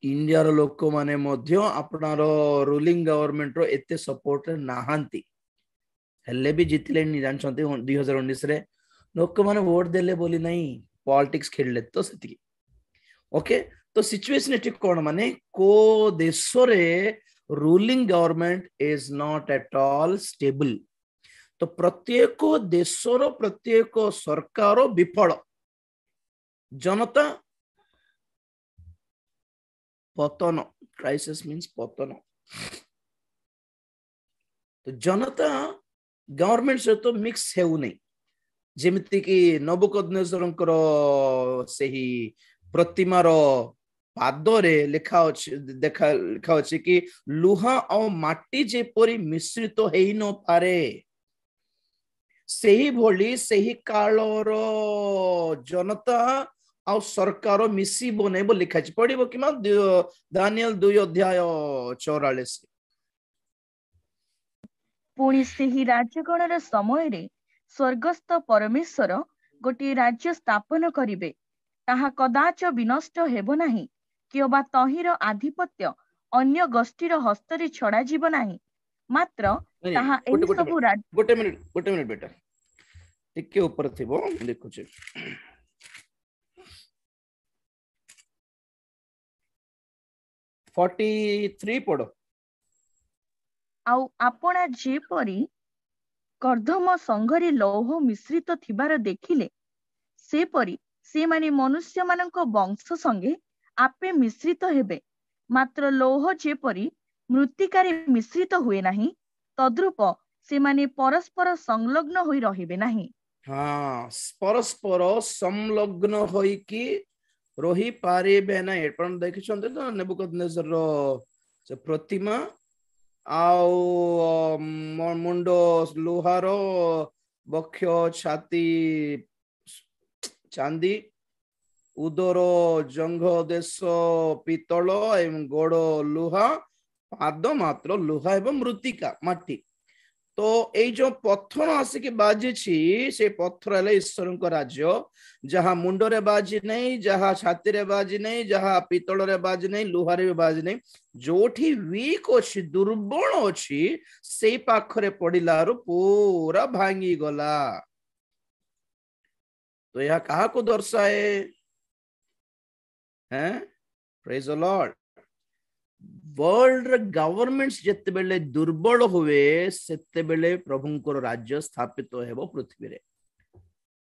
इंडिया रो लोक माने मध्य आपनार रूलिंग गवर्नमेंट रो एते सपोर्ट रे नाहांती हेले भी जितले नि जानछंती 2019 रे लोक माने वोट देले बोली नहीं पॉलिटिक्स खेलले तो सेति ओके तो सिचुएशन एटी कोन माने को देश रे ruling government is not at all stable तो प्रत्येक देश रो प्रत्येक सरकार विफल जनता पतन क्राइसिस मींस पतन तो जनता गवर्नमेंट से तो मिक्स हेउ नहीं जेमिति कि नबुकदनेस्सरंकर सेही प्रतिमार पादरे लिखा अछि कि लुहा और माटी जेपरी मिश्रित हेई न पारे सेही भोली सेही कालर जनता आ सरकार मिसी बनेबो लिखा अछि पढिबो कि दानिएल 2 अध्याय 44 पुणी सेही राज्यगणर समय रे स्वर्गस्थ परमेश्वर गोटे राज्य स्थापन करिवे ताहा कदाच विनष्ट हेबो नाही किबा तहिर आधिपत्य अन्य गोष्ठीर हस्तरे छड़ा जीव नाही मात्र ताहा एही सब गोटे मिनिट बेटा टिके ऊपर थिबो देखु छी 43 पढ़ो आउ आपणा जेपरी कर्दम संघरे लौह मिश्रित थिबार देखिले सेपरी से माने मनुष्य मानक वंश संगे आपे मिश्रित हेबे मात्र लौह जेपरी मृत्तिकारे मिश्रित हुए नाही तद्रूप से माने परस्पर संलग्न होई रहिबे नाही। हाँ परस्पर संलग्न होई कि रही पारिबे ना एपन देखिछन्ते तो नेबुकदनेस्सर रो से प्रतिमा आउ मुंडो लुहार बक्ष छाती चांदी उदर जंघ देश पितल एवं गोड़ लुहा पाद मात्र लुहा एवं मृत्तिका माटी तो ये जो पत्थर आसिक बाजी से पत्थर है ईश्वर राज्य जहाँ मुंडरे बाजी नहीं जहाँ छाती रे बाजी नहीं जहाँ पितल रे बाजी नहीं लुहारे भी बाजी नहीं जोठी वीक अच्छी दुर्बल अच्छी से पाखरे पड़िलार पूरा भांगी गला। तो यह कहा को दर्शाए हैं praise the Lord world governments जिते बेले दुर्बल हुए सेते बेले प्रभुंकर राज्य स्थापित हेबो पृथ्वी रे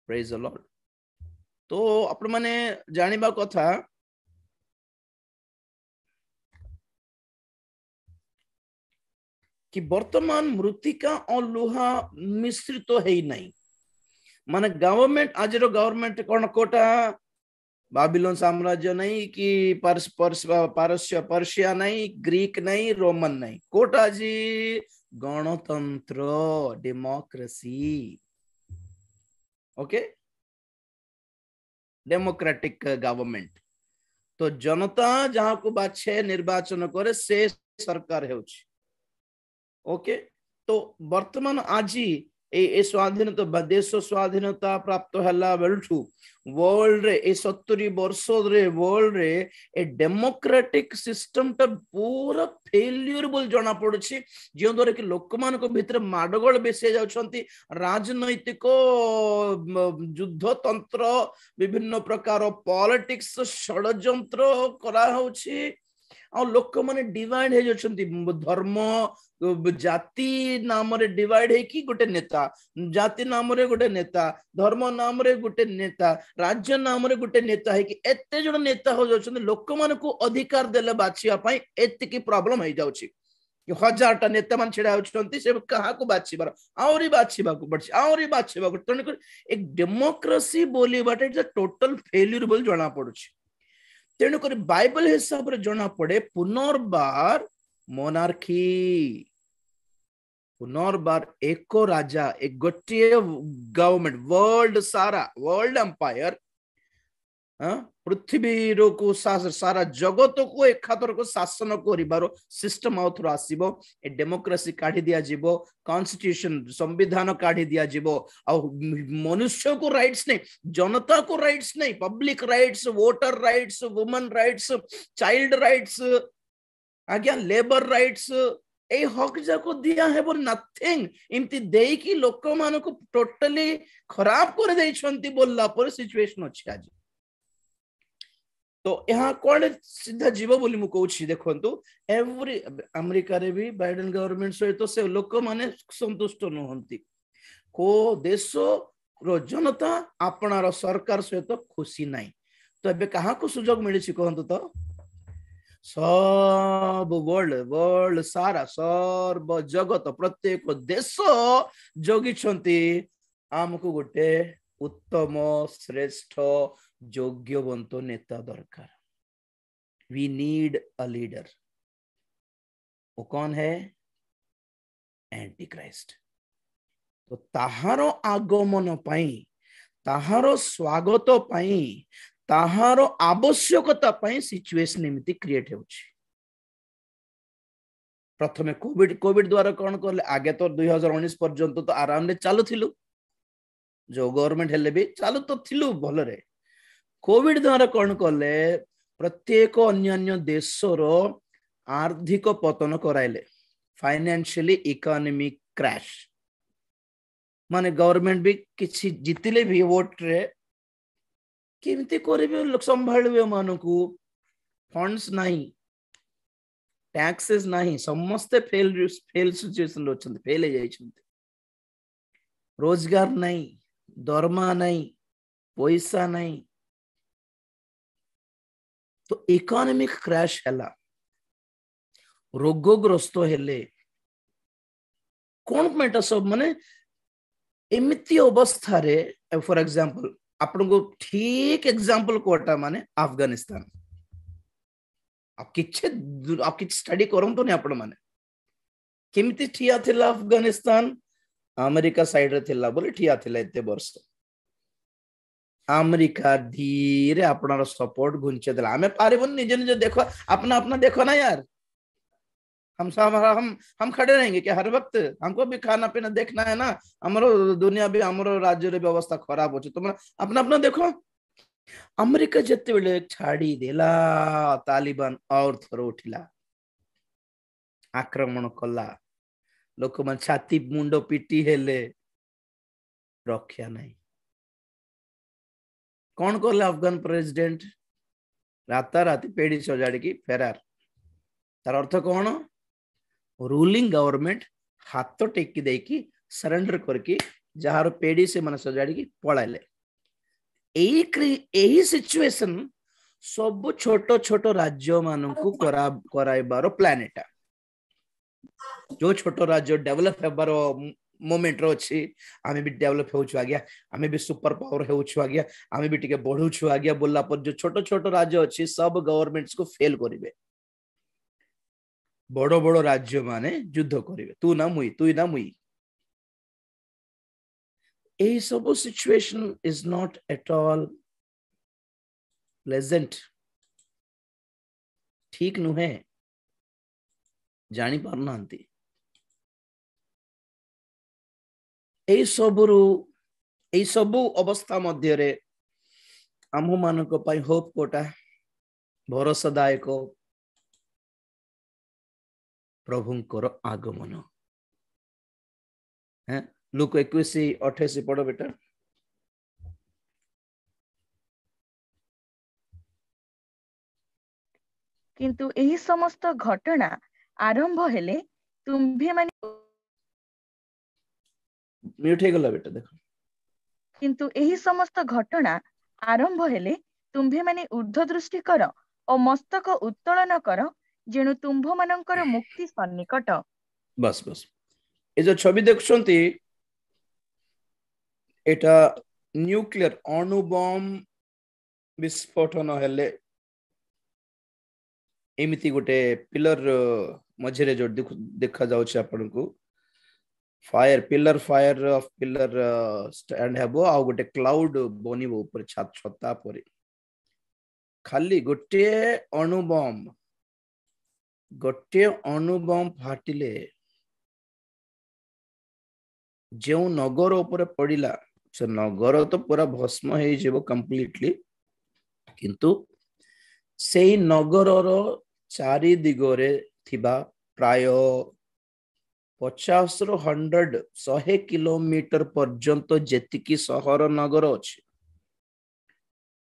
प्रेज द लॉर्ड। तो आपण माने जानिबा कथा कि वर्तमान मृत्तिका और लुहा मिश्रित तो है ही नहीं माने गवर्नमेंट आज गवर्नमेंट कौन कोटा बाबिलोन साम्राज्य नहीं कि पारस्य पर्शिया नहीं ग्रीक नहीं रोमन नहीं कोटा जी गणतंत्र डेमोक्रेसी ओके डेमोक्रेटिक गवर्नमेंट तो जनता जहाँ को बाछे निर्वाचन करे से सरकार है ओके। तो वर्तमान आज ए स्वाधीनता देश स्वाधीनता प्राप्त हला बेलठू वर्ल्ड रे ए 70 वर्ष रे वर्ल्ड रे ए डेमोक्रेटिक सिस्टम टा पूरा फेल्यूर बोल जाना पड़ुछि जो द्वारा कि लोक मान को भीतर माडगोल बेसे जाउछंती राजनैतिक युद्ध तंत्र विभिन्न प्रकार पॉलिटिक्स षडयंत्र करा होछि और लोक माने डिवाइड हे जाउछंती धर्म जाति नाम रे डिवाइड है कि गोटे नेता जाति नाम रे गोटे नेता धर्म नाम रे गोटे नेता राज्य नाम रे गोटे नेता है कि एते जण नेता हो जाउछन लोक मान को अधिकार देले बाछिया पई एते की प्रॉब्लम हो जाउछि कि 1000टा नेता मान छिड़ा होछंती से कहा को बाछिबार आउरी बाछिबा को पड़छि आउरी बाछिबा को तने एक डेमोक्रेसी बोली but it's a total failure बोल जाना पड़छि तेणु कर बाइबल हिसाब रे जाना पड़े पुनर्बार मोनार्की पुनर्बार एक राजा एक गोटे गवर्नमेंट वर्ल्ड सारा वर्ल्ड एम्पायर पृथ्वी को सारा जगत को एकातर को शासन कर सिस्टम आउथर आसीबो ए डेमोक्रेसी काढ़ी दिया जीवो कॉन्स्टिट्यूशन संविधान काढ़ी दिया जीवो आ मनुष्य को राइट्स नहीं जनता को राइट्स नहीं public rights voter rights women rights child rights आज्ञा लेबर राइट्स ए हक जाको दिया है बोल नथिंग इमती देई कि लोक मान को टोटली खराब कर देई छंती बोलला पर सिचुएशन अछि आज। तो यहाँ कौन सीधा जीव बोली मु कहूछि देखंतु एवरी अमेरिका रे भी बाइडेन गवर्नमेंट सहित से लोक माने संतुष्ट नहंती को देश रो जनता आपनार सरकार सहित खुशी नहीं तो एबे कहा को सुजोग मिली कहंतु तो सब वर्ल्ड सारा सर्व जगत प्रत्येक देश जोगी छंती आमको गोटे उत्तम श्रेष्ठ योग्यवंत नेता दरकार वी नीड अ लीडर वो कौन है एंटी क्राइस्ट तो ताहारो आगमन पाई ताहारो स्वागत पाई ताहारो आवश्यकता पाई सिचुएशन एमती क्रिएट होछि प्रथमे कोविड द्वारा कौन करले आगे तो 2019 पर्यंत तो आराम रे चालू थिलु जो गवर्नमेंट हेले भी चालू तो थिलु भल रे कोविड द्वारा कौन कले प्रत्येक अन्य देशर आर्थिक पतन कराइले फाइनेंशियली इकोनॉमिक क्रैश माने गवर्नमेंट भी किछि जितिले भी वोट रे केमती करबे लोक संभाळबे मानकू फंड्स नहीं टैक्सेस नहीं समस्ते फेल सिचुएशन रे अछंती फेल हे जाइछंती रोजगार नहीं दरमा नहीं पैसा नहीं तो इकोनॉमिक क्रैश हैला रोगग्रस्त हेले कौन मेटा सब माने एमिति अवस्था रे फॉर एग्जांपल आपन को ठीक एग्जांपल कोटा माने अफगानिस्तान आप किछ स्टडी करम तो नहीं आपण माने केमिति ठिया थिला अफगानिस्तान अमेरिका साइड रे थिला बोले ठिया थिला एते वर्ष अमेरिका धीरे आपनार सपोर्ट घुंचे देला हमें पारिबन निजे निजे देखो अपना अपना देखो ना यार हम खड़े रहेंगे क्या हर वक्त हमको भी खाना पीना देखना है ना हमारो दुनिया भी हमारो राज्य रे व्यवस्था खराब होची तुम अपना अपना देखो अमेरिका जते बेले छाड़ी देला तालिबान और थर उठिला आक्रमण कला लोक मन छाती मुंडो पिटी हेले रक्षा नहीं कौन करले अफगान प्रेसिडेंट राता राती पेड़ी सजाड़ी की फेरार तार अर्थ कौन रूलिंग गवर्नमेंट हाथ टेकी देकी सरेंडर करके जार पेड़ी से मन सजाड़ी की पळाले एही सिचुएशन सब छोटो छोटो राज्य मानकू कराइबार प्लान एटा जो छोटो राज्य डेवलप हेबार मोमेंट रो अछि आमे भी डेवलप होछु आज्ञा आमे भी सुपर पावर होछु आज्ञा आमे भी टिके बढ़ुछु आज्ञा बोलला पर जो छोटो छोटो राज्य अछि सब गवर्नमेंट्स को फेल करिवे बड़ो बड़ो राज्य माने युद्ध करिवे तू ना मुई ए सब situation is not at all pleasant ठीक नुहे जानी पारनांती ए सबु अवस्था मध्य रे आम मानक पई होप कोटा भरोसादायक प्रभुंकर आगमन है लुक 21:28 पढ़ो बेटा किंतु एही समस्त घटना आरंभ हेले तुम्भे माने म्यूट हे गला बेटा देखो किंतु एही समस्त घटना आरंभ हेले तुम्भे माने ऊर्ध्व दृष्टि कर और मस्तक उत्तोलन कर जेनु तुम्भ मानकर मुक्ति सन्निकट बस बस ए जो छवि देखछंती एटा न्यूक्लियर अणु बम विस्फोटन हेले एमिति गोटे पिलर मझरे जो देखा जाउछ आपन को पिलर ऑफ पिलर स्टैंड हेबो आ गोटे क्लाउड बनिबो ऊपर छत्ता परे खाली गोटे अणुबम फाटिले जो नगर ऊपर पड़िला से नगर तो पूरा भस्म हे जेबो कंप्लीटली किंतु सेई नगरर चारि दिगरे थिबा प्राय 50 ରୁ 100 किलोमीटर पर्यंत जेतिकी सहर नगर अछि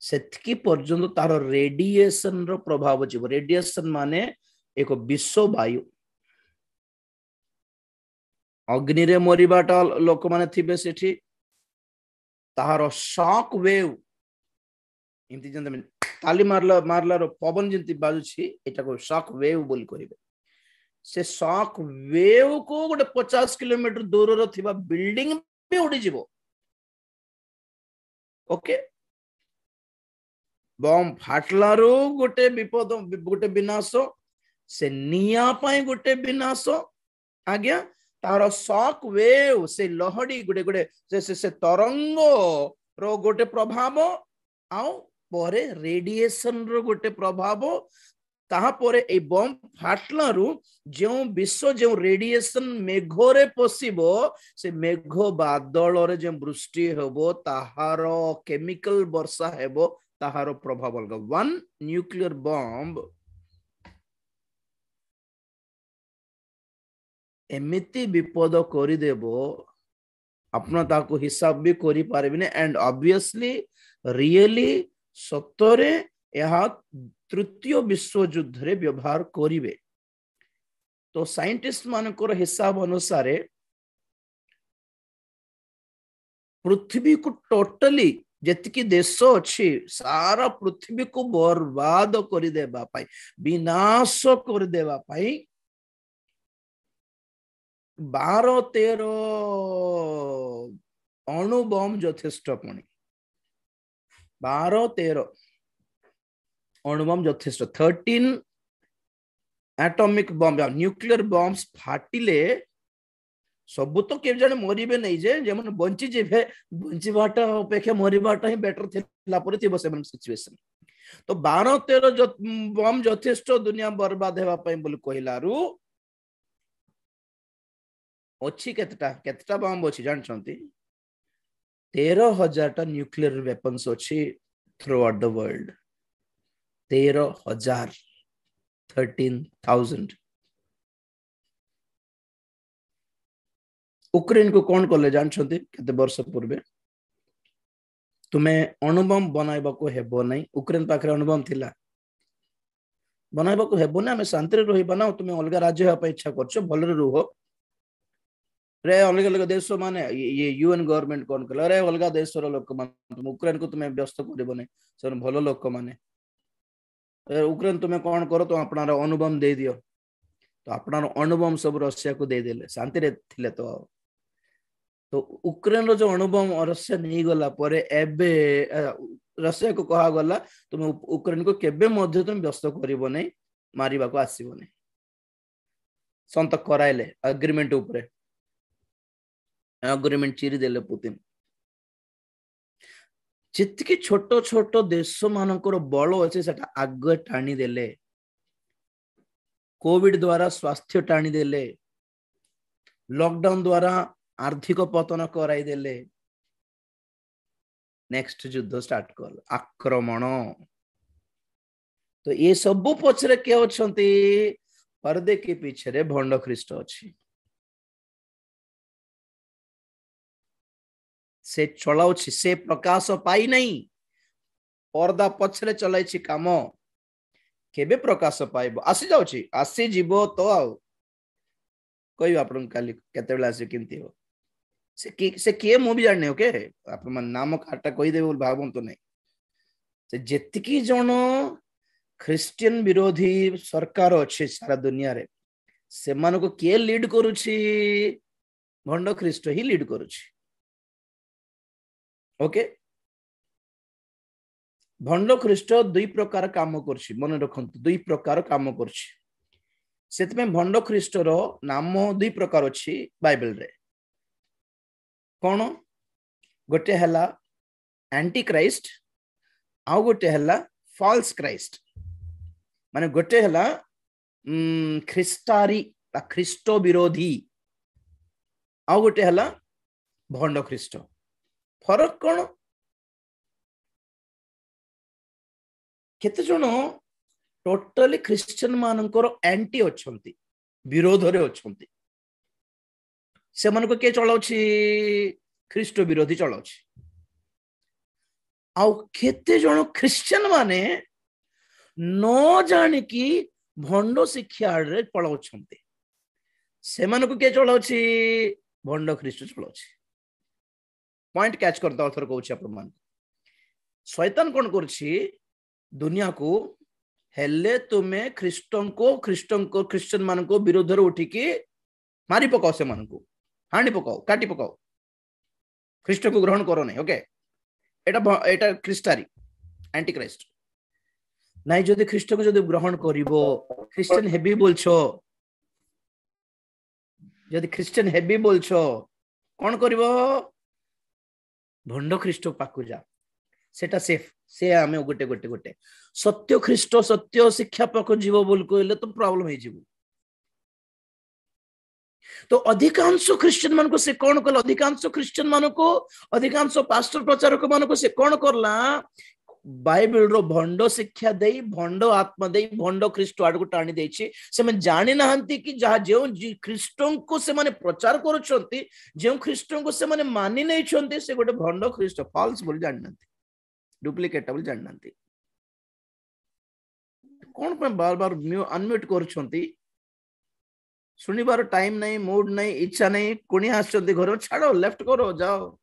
सेतिकी पर्यंत तार रेडिएशन रो प्रभाव अछि रेडिएशन माने एक विश्व वायु अग्नि रे मरिबाटा लोक माने थिबे सेठी तार शॉक वेव इमति जंत ताली मारला रो पवन जंती बाजुछि एटा को शॉक वेव बोल करिवे से शॉक वेव को गोटे 50 किलोमीटर दूर रो थिबा बिल्डिंग पे उड़ी जिवो ओके बम फाटलारो गोटे विपद गोटे विनाश से निया पाए गोटे विनाश आज्ञा तार शॉक वेव से लहड़ी गोटे गोटे से तरंग रो गोटे प्रभाव आउ परे रेडिएशन रो गोटे प्रभाव ताहा परे ए बम फाटलारू जो विश्व जो रेडिएशन मेघरे पसिबो से मेघ बादल रे जे वृष्टि हेबो ताहार केमिकल वर्षा हेबो ताहार प्रभाव अलग वन न्यूक्लियर बॉम्ब एमिति विपद करि देबो अपना ताको हिसाब भी करि पारबिने एंड ऑब्वियसली रियली सत्तरे यह तृतीय विश्व युद्ध रे व्यवहार करिवे तो साइंटिस्ट मानकर हिसाब अनुसार पृथ्वी को टोटली जेतिकी देश अच्छी सारा पृथ्वी को बर्बाद कर देबा पाई विनाश कर देबा पाई 12-13 अणु बम यथेष्ट पुणी 12-13 अणु बम यथेष्ट 13 एटॉमिक बम न्यूक्लियर बम्स फाटिले सबु तो के जने मरिबे नहीं जे जेमन बंची जेबे बंचीबाटा अपेक्षा मरिबाटा ही बेटर थिला परे थिबो सेमन सिचुएशन तो 12-13 बम यथेष्ट दुनिया बर्बाद हेबा पई बोल कहिलारु अच्छी केतटा बम अछि जानछंती 13,000 टा न्यूक्लियर वेपन्स अछि through out the world 13,000 13,000 Ukraine को कौन कले जानछंती केते वर्ष पूर्वे तुम्हें अणुबम बनाइबा को हेबो नहीं यूक्रेन पाखरे अणुबम थिला बनाइबा को हेबो ना हमें शांति रे रही बनाओ तुम्हें अलग राज्य हेबा इच्छा करछो भलरे रुहो रे अलग अलग देश माने ये यूएन गवर्नमेंट कौन कले रे अलग देश रो लोक मान तुम यूक्रेन को तुम्हें व्यस्त करबो नहीं से भलो लोक माने यूक्रेन तुम्हें कौन करो तो अपना अणुबम दे दियो तो अपना अणुबम सब रशिया को दे देले शांति रे थिले तो यूक्रेन रो जो अणुबम रशिया नहीं गला परे एबे रशिया को कहा गला तुम यूक्रेन को केबे मध्य तुम व्यस्त करिवो नहीं मारिबा को आसीबो नहीं संत कराइले एग्रीमेंट ऊपर एग्रीमेंट चिरी देले पुतिन जितकी छोटो छोटो देश मानकर बल अच्छे सेटा आगे टाणी देले कोविड द्वारा स्वास्थ्य टाणी देले लॉकडाउन द्वारा आर्थिक पतन कराई देले नेक्स्ट युद्ध स्टार्ट कर आक्रमण तो ये सब पछरे के अछंती पर्दे के पीछे रे भंड ख्रीष्ट अछि से चलाउछि से प्रकाश पाई नहीं पर्दा पछरे चलाइछि काम केबे प्रकाश पाइबो आसी जाउछि आसी जीवो तो आउ कोई आपन काली केते बेला आसी किंती हो से के मु भी जानने ओके आपन मन नाम काटा कहि देबो भाबन तो नहीं से जेतिकी जण ख्रिस्टियन विरोधी सरकार अछि सारा दुनिया रे से मानको के लीड करूछि भंड ख्रीष्ट ही लीड करूछि ओके भंड ख्रीष्ट दुई प्रकार काम करछि मन रखंतु दुई प्रकार काम करछि सेतमे भंड ख्रीष्ट रो नाम दुई प्रकार अछि बाइबल रे कोन गोटे हला एंटी क्राइस्ट आउ गोटे हला फॉल्स क्राइस्ट माने गोटे हला ख्रिस्टारी बा ख्रीष्ट विरोधी आउ गोटे हला भंड ख्रीष्ट फरक कौन केते जण टोटली क्रिश्चियन मानकर एंटी अछंती विरोध रे अछंती से मानको के चलाउछि ख्रीष्ट विरोधी चलाउछि आउ केते जण क्रिश्चियन माने न जानि कि भंड शिक्षा रे पळाउछंती से मानको के चलाउछि भंड ख्रीष्ट चलाउछि पॉइंट कैच करता अथर कहूँ अपन शैतान कौन करछि दुनिया को हेले तुम्हें क्रिश्चियन मान को विरोध उठिकी मारी पकाओ से मान को हाणी पकाओ काटी पकाओ ख्रीष्ट को ग्रहण करो नहीं ओके एटा ख्रिस्टारी एंटी क्राइस्ट नहीं जदि ख्रीष्ट को जदि ग्रहण करिवो क्रिश्चियन हेबी बोलछो जदि क्रिश्चियन हेबी बोलछो कौन करिवो भंड ख्रीष्ट पाकु जा सेटा सेफ से आमे गोटे गोटे गोटे सत्य ख्रीष्ट सत्य शिक्षा पाक जीव बोल कहले तो प्रॉब्लम हे जीव तो अधिकांश क्रिश्चियन मान को से कौन कल अधिकांश क्रिश्चियन मान को अधिकांश पास्टर प्रचारक मान को से कौन करला बाइबल रो भंड शिक्षा दे भंड आत्मा दे भंड ख्रीष्ट आड़ को टाणी देछि से मन जानि नाहंती कि जहा जेउ ख्रीष्टन को से माने प्रचार करूछंती जेउ ख्रीष्टन को से माने मानि नै छंती से गोटे भंड ख्रीष्ट फॉल्स बोल जाननती डुप्लीकेट बोल जाननती कोन पे बार बार अनम्यूट करूछंती शुणिबार टाइम नहीं, मूड नहीं, इच्छा नहीं, कुणिया आछंती घर छाड़ो, लेफ्ट करो, जाओ।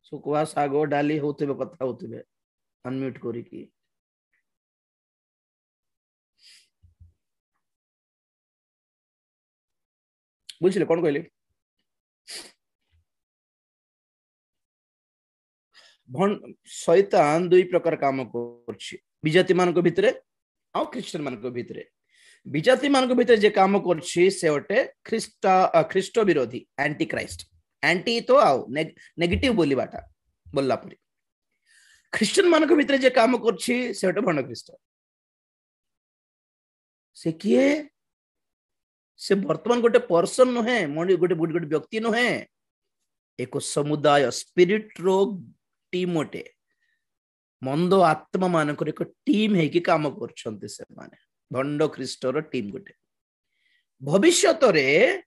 सुकुआ शाग डाली होतिबे, कथा होतिबे अनम्यूट करिकी। बुझले कोन कहले? शैतान दुई प्रकार काम करछि, विजाति मान को भितरे आ क्रिश्चियन मान को भितरे। विजाति मान को भितरे जे काम करछि से ओटे ख्रीष्ट विरोधी, एंटी क्राइस्ट। एंटी तो आउ नेगेटिव बोलीबाटा बोलला परी। क्रिश्चियन मान को भितरे जे काम करछि से ओटे भंड ख्रीष्ट। से किए? से वर्तमान गोटे पर्सन नुहे, गोटे गोटे व्यक्ति नुहे, एक समुदाय, स्पिरिट रो टीम ओटे। मंद आत्मा मानकर एक टीम है कि काम करछन्ते से माने भंड ख्रीष्टर टीम गोटे। भविष्यत रे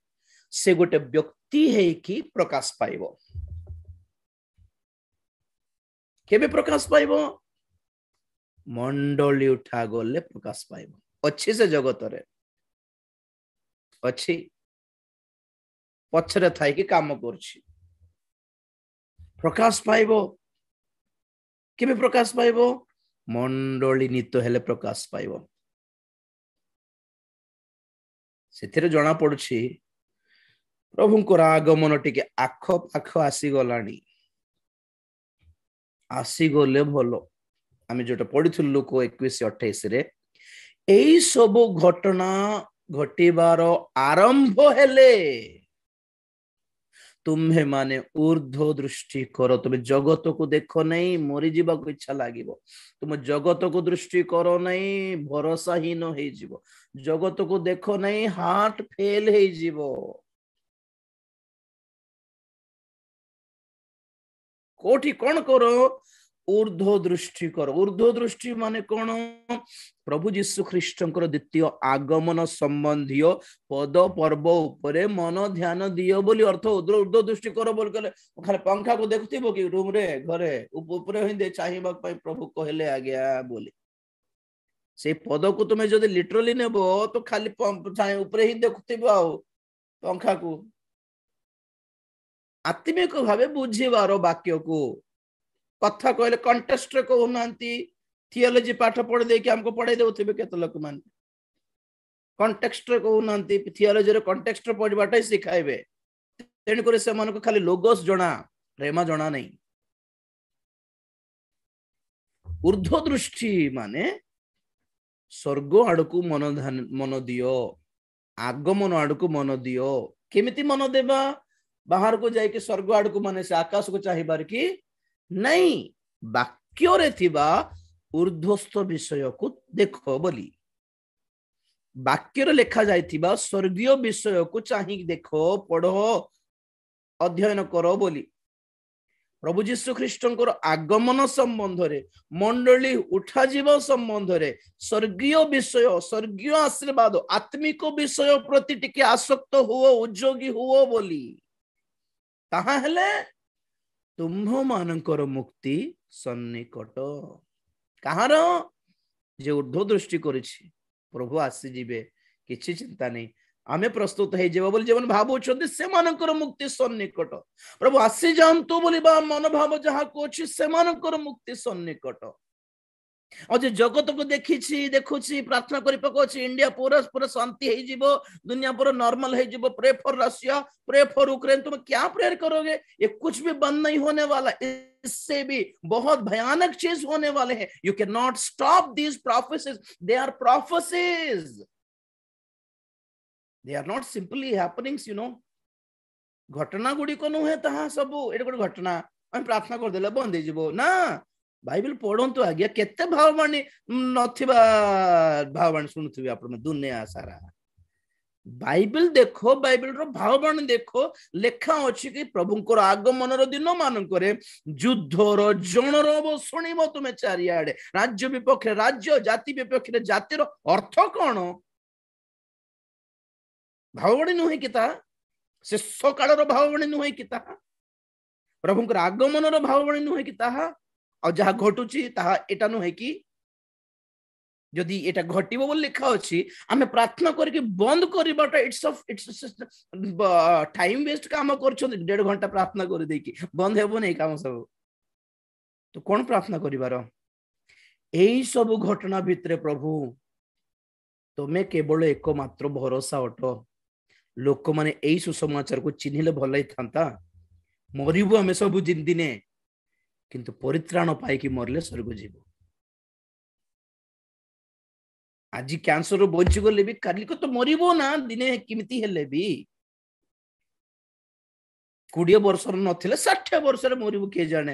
से गोटे व्यक्ति है कि प्रकाश पाइबो। केबे प्रकाश पाइबो? मंडली उठा गले प्रकाश पाइबो। अच्छी से जगत रे अच्छी पछरे थाई कि काम करछि, प्रकाश पाइबो। केबे प्रकाश पाइबो? मंडली नित हेले प्रकाश पाइबो। सेथिरे जणा पडुछि प्रभुंकर आगमन टिके आख पाख आसी गलानी। आसी गले भलो। आमे जोटा पढिथुल लुक 21:28 रे एई सब घटना घटिबार आरंभ हेले तुम्हें माने ऊर्ध्व दृष्टि करो। तुम्हें जगत को देखो नहीं, मरी जीवा को इच्छा लागिबो। तुम जगत को दृष्टि करो नहीं, भरोसाहीन हो जीवो। जगत को देखो नहीं, हार्ट फेल हो जीवो। कोठी कौन करो? ऊर्ध्व दृष्टि करो। ऊर्ध्व दृष्टि माने कौन? प्रभु जीशु ख्रीष्टंकर द्वितीय आगमन संबंधी पद पर्व उपरे मन ध्यान दियो बोली अर्थ। ऊर्ध्व दृष्टि करो बोल कहले खाली पंखा को देखुथिबो कि रूम रे घरे ऊपर हिंदे चाहिबा पई प्रभु कहले आ गया बोली। से पद को तुमे जदि लिटरली नेबो तो खाली चाहे ऊपर ही देखुथिबो आ पंखा को। आत्मिक भावे बुझीबार वाक्य को कथा कहले कंटेक्स्ट रे कहउनांती। थियोलॉजी पाठ पढ़ दे कि हमको पढ़ाई देउथिबे केत लोक मान कंटेक्स्ट रे कहउनांती। थियोलॉजी रे कंटेक्स्ट रे पढ़बाटा ही सिखाइबे। तेन करे से मन को खाली लोगोस जणा, रेमा जणा नहीं। ऊर्ध्व दृष्टि माने स्वर्ग आड़कू मन दियो, आगमन आड़कू मन दियो। केमिति मन देबा? बाहर को जाके स्वर्ग आड़कू माने से आकाश को चाहिबार कि नहीं, वाक्य रे थिबा ऊर्ध्वस्थ विषय को देखो बोली। वाक्य रे लिखा जाइथिबा स्वर्गीय विषय को चाहि देखो, पढ़ो, अध्ययन करो बोली। प्रभु जीशु ख्रीष्टंकर आगमन संबंध रे, मंडली उठा जीव संबंध रे, स्वर्गीय विषय, स्वर्गीय आशीर्वाद, आत्मिक विषय प्रति टिके आसक्त हुओ, उद्योगी हुओ बोली। ताहा हेले तुम्ह मानकर मुक्ति सन्निकट। कहार? जे ऊर्ध्व दृष्टि करिछि प्रभु आसी जीवे, किछि चिंता नहीं, आमे प्रस्तुत है जेबा बोली जेमन भाबुछन्ति से मानकर मुक्ति सन्निकट। प्रभु आसी जांतु बोली बा मनोभाव जहा को अछि से मानकर मुक्ति सन्निकट। और जे जगत को देखिछि देखुछि प्रार्थना करि पकोछि इंडिया पूरा पूरा शांति हे जीवो, दुनिया पूरा नॉर्मल हे जीवो, pray for Russia, pray for Ukraine. तुम क्या प्रेयर करोगे? ये कुछ भी बंद नहीं होने वाला, इससे भी बहुत भयानक चीज होने वाले हैं। You can not stop these prophecies, they are prophecies, they are not simply happenings, you know. घटना गुडी को नुहे ताहा सबु एटा गोटे घटना हम प्रार्थना कर देले बंद हे जीवो ना। बाइबल पढ़ंतु आज्ञा केते भाववाणी नथिबा भाववाणी सुनुथिबे आपण दुनिया सारा। बाइबल देखो, बाइबल रो भाववाणी देखो, लेखा अछि कि प्रभुंकर आगमन रो दिन मानकरे युद्ध रो जण रो सुनिबो तुमे चारियाडे, राज्य विपक्ष राज्य, जाति विपक्ष जाति रो अर्थ कोन? भाववाणी नुहे किता से सकाळ रो भाववाणी नुहे किता, प्रभुंकर आगमन रो भाववाणी नुहे किता, और जहाँ घटुची ताहा एटा नुहे कि जदि एटा घटिबो बोल लिखा अछि आमे प्रार्थना करके बंद करबाटा इट्स टाइम वेस्ट काम करछन 1.5 घंटा प्रार्थना कर देकी बंद हेबो नै काम सब तो कोन प्रार्थना करिवार एई सब घटना भितरे प्रभु तुमे केवल एकमात्र भरोसा अट लोक माने एई सुसमाचार को चिन्हिले भलै थांता मरिबो हमें सब दिने किंतु परित्राण पाई कि मरले स्वर्ग जीव आज कैंसर बची गले भी काली को तो मरिबो ना दिने किमिति हेले भी 20 वर्ष नथिले 60 वर्ष रे मरिबो के जाने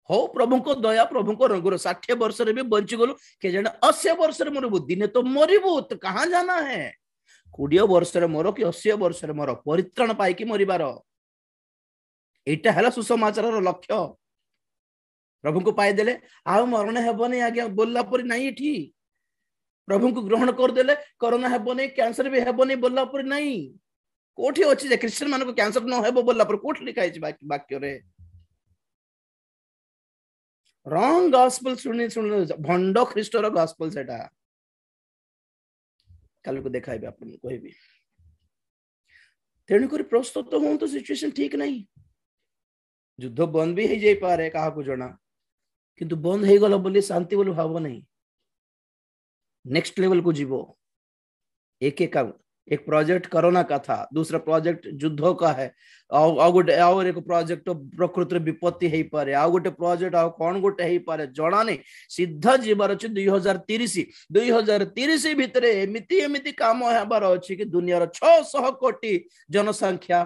हो प्रभु को दया प्रभु को रंगुर 60 वर्ष रे भी बची गलो के जाने 80 वर्ष रे मरिबो दिने तो मरिबो तो कहां जाना है 20 वर्ष रे मरो कि 80 वर्ष रे मरो परित्राण पाई कि मरिबार एटा हला सुसमाचार रो लक्ष्य प्रभु को पाई देले आ मरण हेबनी आज्ञा बोलला पर नहीं एठी प्रभु को ग्रहण कर देले कोरोना हेबनी कैंसर भी हेबनी बोलला पर नहीं कोठी अछि जे क्रिश्चियन मान को कैंसर न हेबो बोलला पर कोठी लिखाइ छै वाक्य रे रॉन्ग गॉस्पेल सुनि भंडो ख्रीष्टर गॉस्पेल सेटा काल को देखाइबे आपन कहबी तेणु कर प्रस्तुत हो तो सिचुएशन ठीक नहीं युद्ध बंद भी हो जाई पारे कहा को जना किंतु बंद हो गला बोली शांति बोली भाव नहीं नेक्स्ट लेवल को जीवो एक प्रोजेक्ट कोरोना का था दूसरा प्रोजेक्ट युद्ध का है और एक प्रोजेक्ट प्रकृति विपत्ति हो पारे आ गोटे प्रोजेक्ट आ कौन गोटे हो पारे जना नहीं सीधा जीवार अच्छे 2030 भितर एमती एमती काम हेबार अच्छी कि दुनियार 600 कोटी जनसंख्या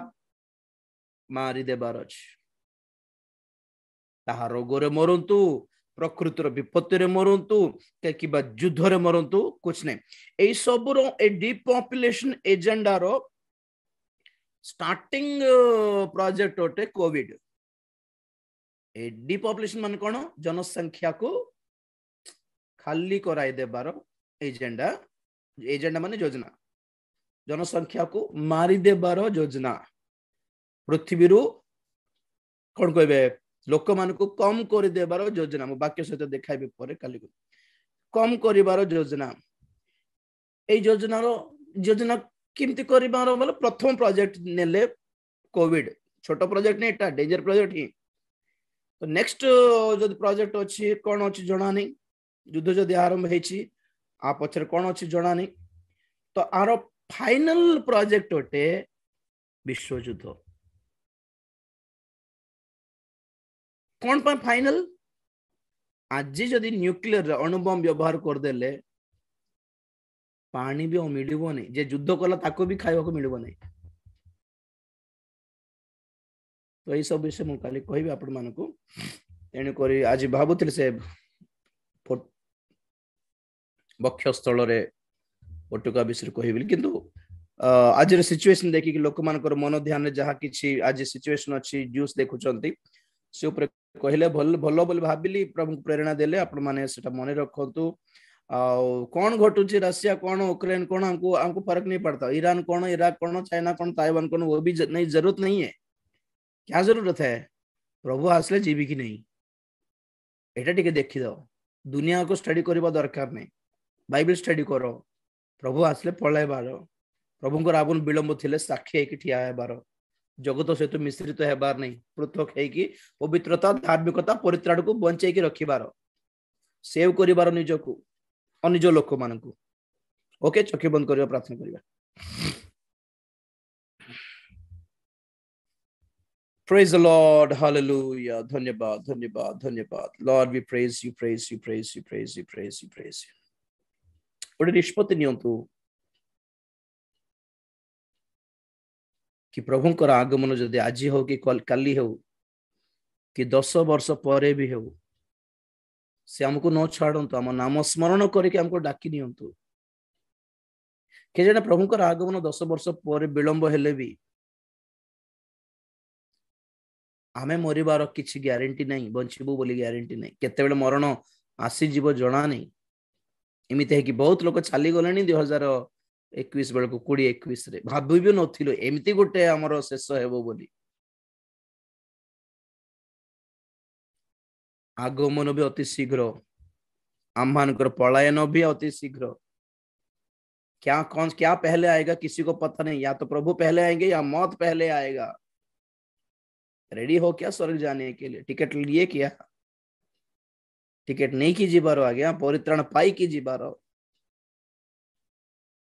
मारी देबार अच्छी ताहा रोगरे मरंतु प्रकृतिर विपत्ति रे मरंतु कि युद्ध रे मरंतु कुछ नहीं ए सब रो ए डिपॉपुलेशन एजेंडा रो स्टार्टिंग प्रोजेक्ट ओटे कोविड ए डिपॉपुलेशन मान कोन जनसंख्या को खाली कराई देबार एजेंडा माने योजना जनसंख्या को मारी देबार योजना पृथ्वी रो कोन कहबे लोक मान को कम कर देबार योजना मो वाक्य सहित देखाइबे परे काली को कम करिबार योजना ए योजना किमती करिबार बोले प्रथम प्रोजेक्ट नेले कोविड छोटो प्रोजेक्ट नहीं एटा डेंजर प्रोजेक्ट ही तो नेक्स्ट जो प्रोजेक्ट अछि कोन अछि जणा नहीं युद्ध जदि आरंभ हेछि आ पछर कोन अछि जणा नहीं तो आरो फाइनल प्रोजेक्ट ओटे विश्व युद्ध कौन पर फाइनल आज जदि न्यूक्लियर अणुबम व्यवहार कर देले पानी भी मिलबो नहीं जे युद्ध कला ताको भी खाइबा को मिलबो नहीं तो ये सब विषय मु काली कहबी आपण मान को तेणु करी आज भाबुथिल से बक्षस्थल रे पटुका विषय कहबी किंतु आज सिचुएशन देखि लोक मानकर मन ध्यान जहा किछि आज सिचुएशन अछि न्यूज़ देखुचंती से ऊपर कहले भल भलो बोली भाबिली प्रभु प्रेरणा देले आपण माने सेटा मने रखंतु आ कोन घटुची रशिया कोन यूक्रेन कोन हमको फर्क नहीं पड़ता ईरान कोन इराक कोन चाइना कोन ताइवान कोन वो भी नहीं जरूरत नहीं है क्या जरूरत है प्रभु आसले जीवी की नहीं एटा टिके देखि दो दुनिया को स्टडी करबा दरकार नहीं बाइबल स्टडी करो प्रभु आसले पळाइबार प्रभु को रावण विलंब थिले साक्षी है कि ठिया है बार जगत सहित मिश्रित हेबार नहीं पृथक है पवित्रता धार्मिकता परित्राण को बंचाई रखिबार सेव करिबार निजको अनिज लोक मान को ओके चक्षु बंद करिया प्रार्थना करिया Praise the Lord, hallelujah, धन्यवाद धन्यवाद धन्यवाद Lord, we praise you, praise you, praise you, praise you, praise you, praise you. ओडे निष्पत्ति नियंतु कि प्रभुंकर आगमन जदि आज हो कि काली हो कि 10 वर्ष परे भी हो से हमको न छाड़ंतु आम नाम स्मरण करके हमको डाकी नियंतु के जने प्रभुंकर आगमन 10 वर्ष परे विलंब हेले भी आमे मरिबार किछि ग्यारंटी नहीं बंचिबो बोली ग्यारंटी नहीं केते बेले मरण आसी जीव जणा नहीं एमिते है कि बहुत लोग छाली गलेनी 2021 बेल को 2021 रे भाबी भी नथिलो एमिति गोटे हमर शेष हेबो बोली आगमन भी अति शीघ्र आम मानकर पलायन भी अति शीघ्र। क्या पहले आएगा किसी को पता नहीं, या तो प्रभु पहले आएंगे या मौत पहले आएगा। रेडी हो क्या स्वर्ग जाने के लिए? टिकट लिए क्या? टिकट नहीं की जीवार आज्ञा परित्राण पाई की जीवार,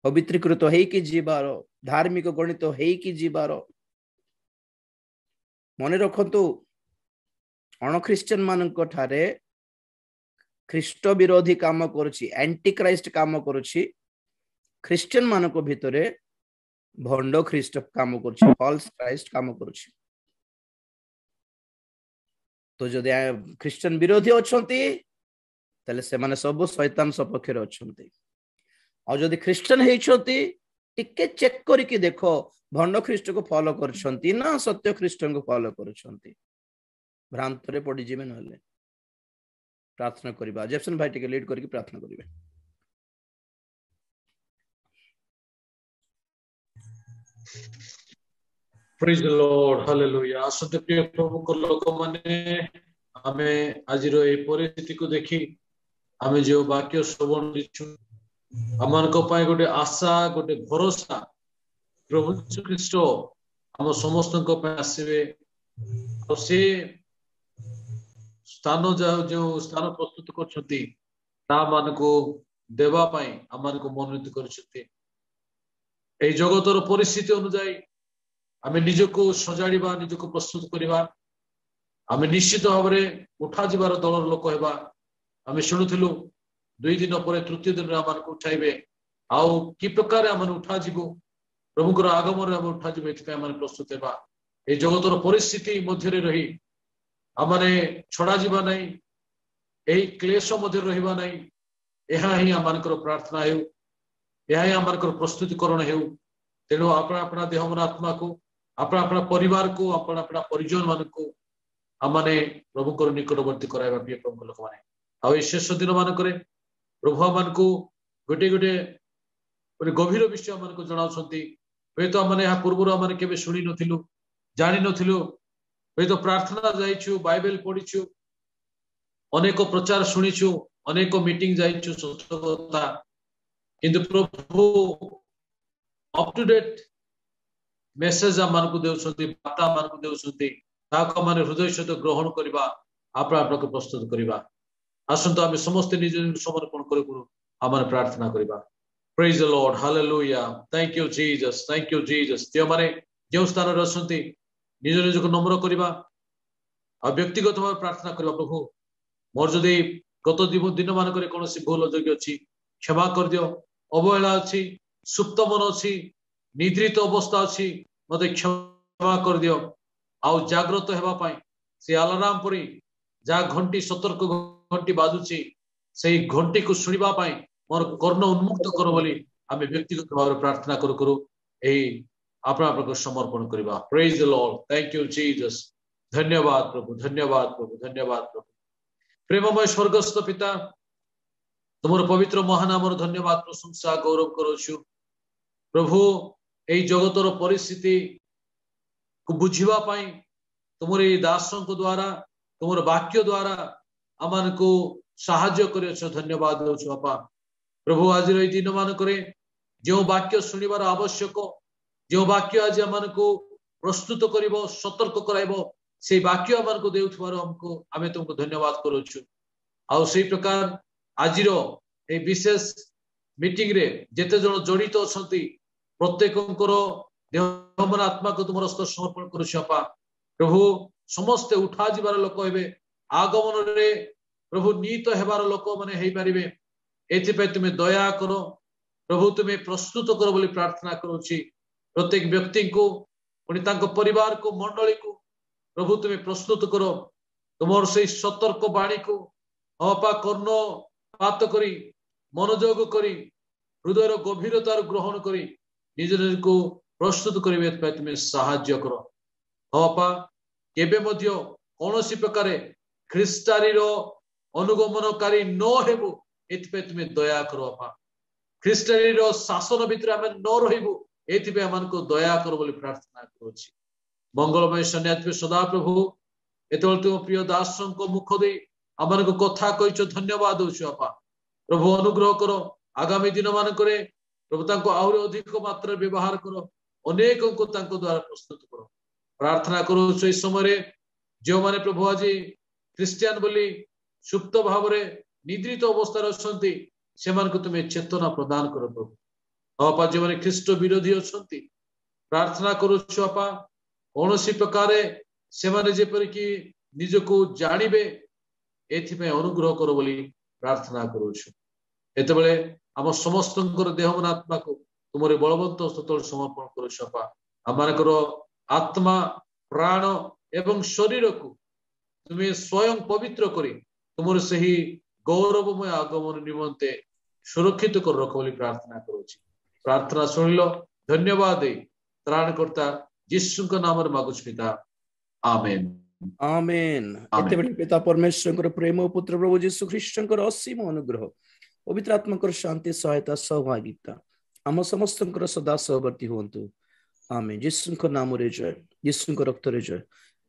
पवित्रीकृत हो कि जीवार, धार्मिक गणित हो कि जीवार। मन रखतु अण ख्रिस्टियन मानक ठारे ख्रीष्ट विरोधी काम करुछि, एंटी क्राइस्ट काम करुछि। ख्रिस्टियन मानक भितरे भंड ख्रीष्ट काम करुछि, फॉल्स क्राइस्ट काम करुछि। तो जदि ख्रिस्टियन विरोधी अछंती तले से माने सब शैतान सपक्ष रे अछंती। और जदि ख्रिस्टियन हेछंती टिके चेक करिकि देखो भंड ख्रीष्ट को फॉलो करछंती ना सत्य ख्रिस्टियन को फॉलो करछंती। भ्रांत रे पड़ी जिवे नले। प्रार्थना करिबा। जेपसन भाई टिके लीड करके प्रार्थना करिवे। Praise the Lord, hallelujah। आसते प्रिय प्रभु को लोक माने हमें आज रो ए परिस्थिति को देखी हमें जो वाक्य श्रवण दिछु अमन को पाए गोटे आशा गोटे भरोसा प्रभु यीशु ख्रीष्ट हम समस्त को पाए आसीबे और से स्थान जो स्थान प्रस्तुत करछथि ता मान को देवा पाए अमन को मनोनीत करछथि। ए जगतर परिस्थिति अनुसार आमे निजको सजाड़ीबा निजको प्रस्तुत करिबा आमे निश्चित भाव में उठा जीवार दलर लोक हेबा। आमे शुणुथिलु 2 दिन पर तृतीय दिन आमान को उठाइबे आउ कि प्रकार आमान उठा जीवो प्रभुकर आगमन आम उठा जीवो एथि आमान प्रस्तुत हेबा। ए जगतर परिस्थिति मध्य रे रही आमाने छड़ा जीवा नै एही क्लेश मध्य रहिबा नै एहा ही आमानकर प्रार्थना हेउ एहा ही आमानकर प्रस्तुतिकरण हेउ। तेणु अपना अपना देह मन आत्मा को अपना अपना परिवार को अपना अपना परिजन मान को आमाने प्रभु को निकटवर्ती कराइबा प्रिय प्रभु लोक माने। आ ए शेष दिन मान करे प्रभु मान को गोटे गोटे गभीर विषय मान को जणाउछंती। हे तो माने या पूर्व माने केबे सुनी नथिलु जानि नथिलु। हे तो प्रार्थना जाइछु बाइबल पढिछु अनेक प्रचार सुनिछु अनेक मीटिंग जाइछु सत्यता किंतु प्रभु अप टू डेट मेसेज मान को देउछंती वार्ता मान को देउछंती ताको माने हृदय सहित ग्रहण करिबा आपा आपा को प्रस्तुत करिबा। आसंतो आमे समस्त निज समर्पण करू आमान प्रार्थना करिबा। Praise the Lord, hallelujah. Thank you Jesus, thank you Jesus. जे माने जे स्थान रे असंती निज निज को नम्र करिबा आ व्यक्तिगत भाव प्रार्थना करिबा। प्रभु मोर जदि गत दिन मान करे कोनोसी भूल जोग्य अछि क्षमा कर दियो, अवहेला अछि सुप्त मन अछि निद्रित अवस्था अछि मते क्षमा कर दियो। आउ जागृत हेबा पाई से अलार्म परी जा घंटी सतर्क घंटी बाजुची सेही घंटी को सुनिबा पाई मोर कर्ण उन्मुक्त करो बोली आमे व्यक्तिगत भाव प्रार्थना करू करू एही अपना आपको समर्पण करिबा। Praise the Lord, thank you Jesus. धन्यवाद प्रभु, धन्यवाद प्रभु, धन्यवाद प्रभु। प्रेममय स्वर्गस्थ पिता तुमर पवित्र महानामर धन्यवाद प्रशंसा गौरव करूछु प्रभु। एई जगतर परिस्थिति को बुझिबा पाई तुमरे दासों को द्वारा तुमर वाक्य द्वारा अमान को साहाय्य करियो। धन्यवाद दउछु बापा प्रभु। आज एई दिन मान करे जो वाक्य सुनिबार आवश्यक जो वाक्य आज अमान को प्रस्तुत करिवो सतर्क कराइबो से वाक्य अमान को देउथबार हमको आमे तुमको धन्यवाद करूछु। आ सेई प्रकार आजिरो ए विशेष मीटिंग रे जेते जण जड़ित अछंती प्रत्येकंकर देह मन आत्मा को तुम हस्त समर्पण करूछु बापा प्रभु। समस्त उठा जीवार लोक हेबे आगमन रे प्रभु नीत हेबार लोक माने हेई परिबे एथि पे तुमे दया करो प्रभु। तुमे प्रस्तुत करो बोली प्रार्थना करूछि। प्रत्येक व्यक्ति को पुनि तांको परिवार को मंडली को प्रभु तुमे प्रस्तुत करो। तुमर से सतर्क बाणी को अपा कर्ण पात करी मनोयोग करी हृदय गभीरतार ग्रहण करी निज निज को प्रस्तुत करिवे पे तुमे साहाय्य करो। अपा केबे मध्य कोनोसी प्रकार ख्रिस्टारीर अनुगमनकारी न हेबु एथि तुमे दया करो। अपा ख्रिस्टारीर शासन भितर आमे न रहिबु एथि पे हमन को दया करो बोली प्रार्थना करूछि। मंगलमय सन्यासी सदा प्रभु एतोल तुम प्रिय दासों को मुख दे हमन को कथा कहिचो धन्यवाद दउछु। अपा प्रभु अनुग्रह कर आगामी दिन मानकरे प्रभु तांको आउरी अधिक मात्रा व्यवहार कर अनेक को तांको द्वारा प्रस्तुत कर प्रार्थना करू से समय जो माने प्रभु आज क्रिश्चियन बोली सुप्त भाव रे निद्रित अवस्था अछंती से मान को तुमे चेतना प्रदान कर प्रभु आपा जो माने ख्रीष्ट विरोधी अछंती प्रार्थना करू आपा कौनसी प्रकार से माने जेपर कि निजको जानिबे एथि अनुग्रह कर बोली प्रार्थना करू एते बेले आम समस्त देह मन आत्मा को तुमरे बलवंत हस्ततल समर्पण करू आपा आमर आत्मा प्राण एवं शरीर को तुम्हें स्वयं पवित्र करी तुमर सही गौरवमय आगमन निमंते सुरक्षित कर रख बोली प्रार्थना करूची प्रार्थना सुनिलो धन्यवाद त्राणकर्ता यीशु का नाम मागुछ पिता आमेन आमेन एते बेले पिता परमेश्वर प्रेम पुत्र प्रभु यीशु ख्रीष्ट असीम अनुग्रह पवित्र आत्मा शांति सहायता सहभागिता आम समस्त सदा सहवर्ती हुंतु आमेन यीशु नाम रे जय यीशु रक्त रे जय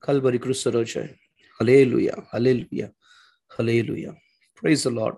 कलवरी क्रूस रे जय hallelujah hallelujah hallelujah praise the Lord.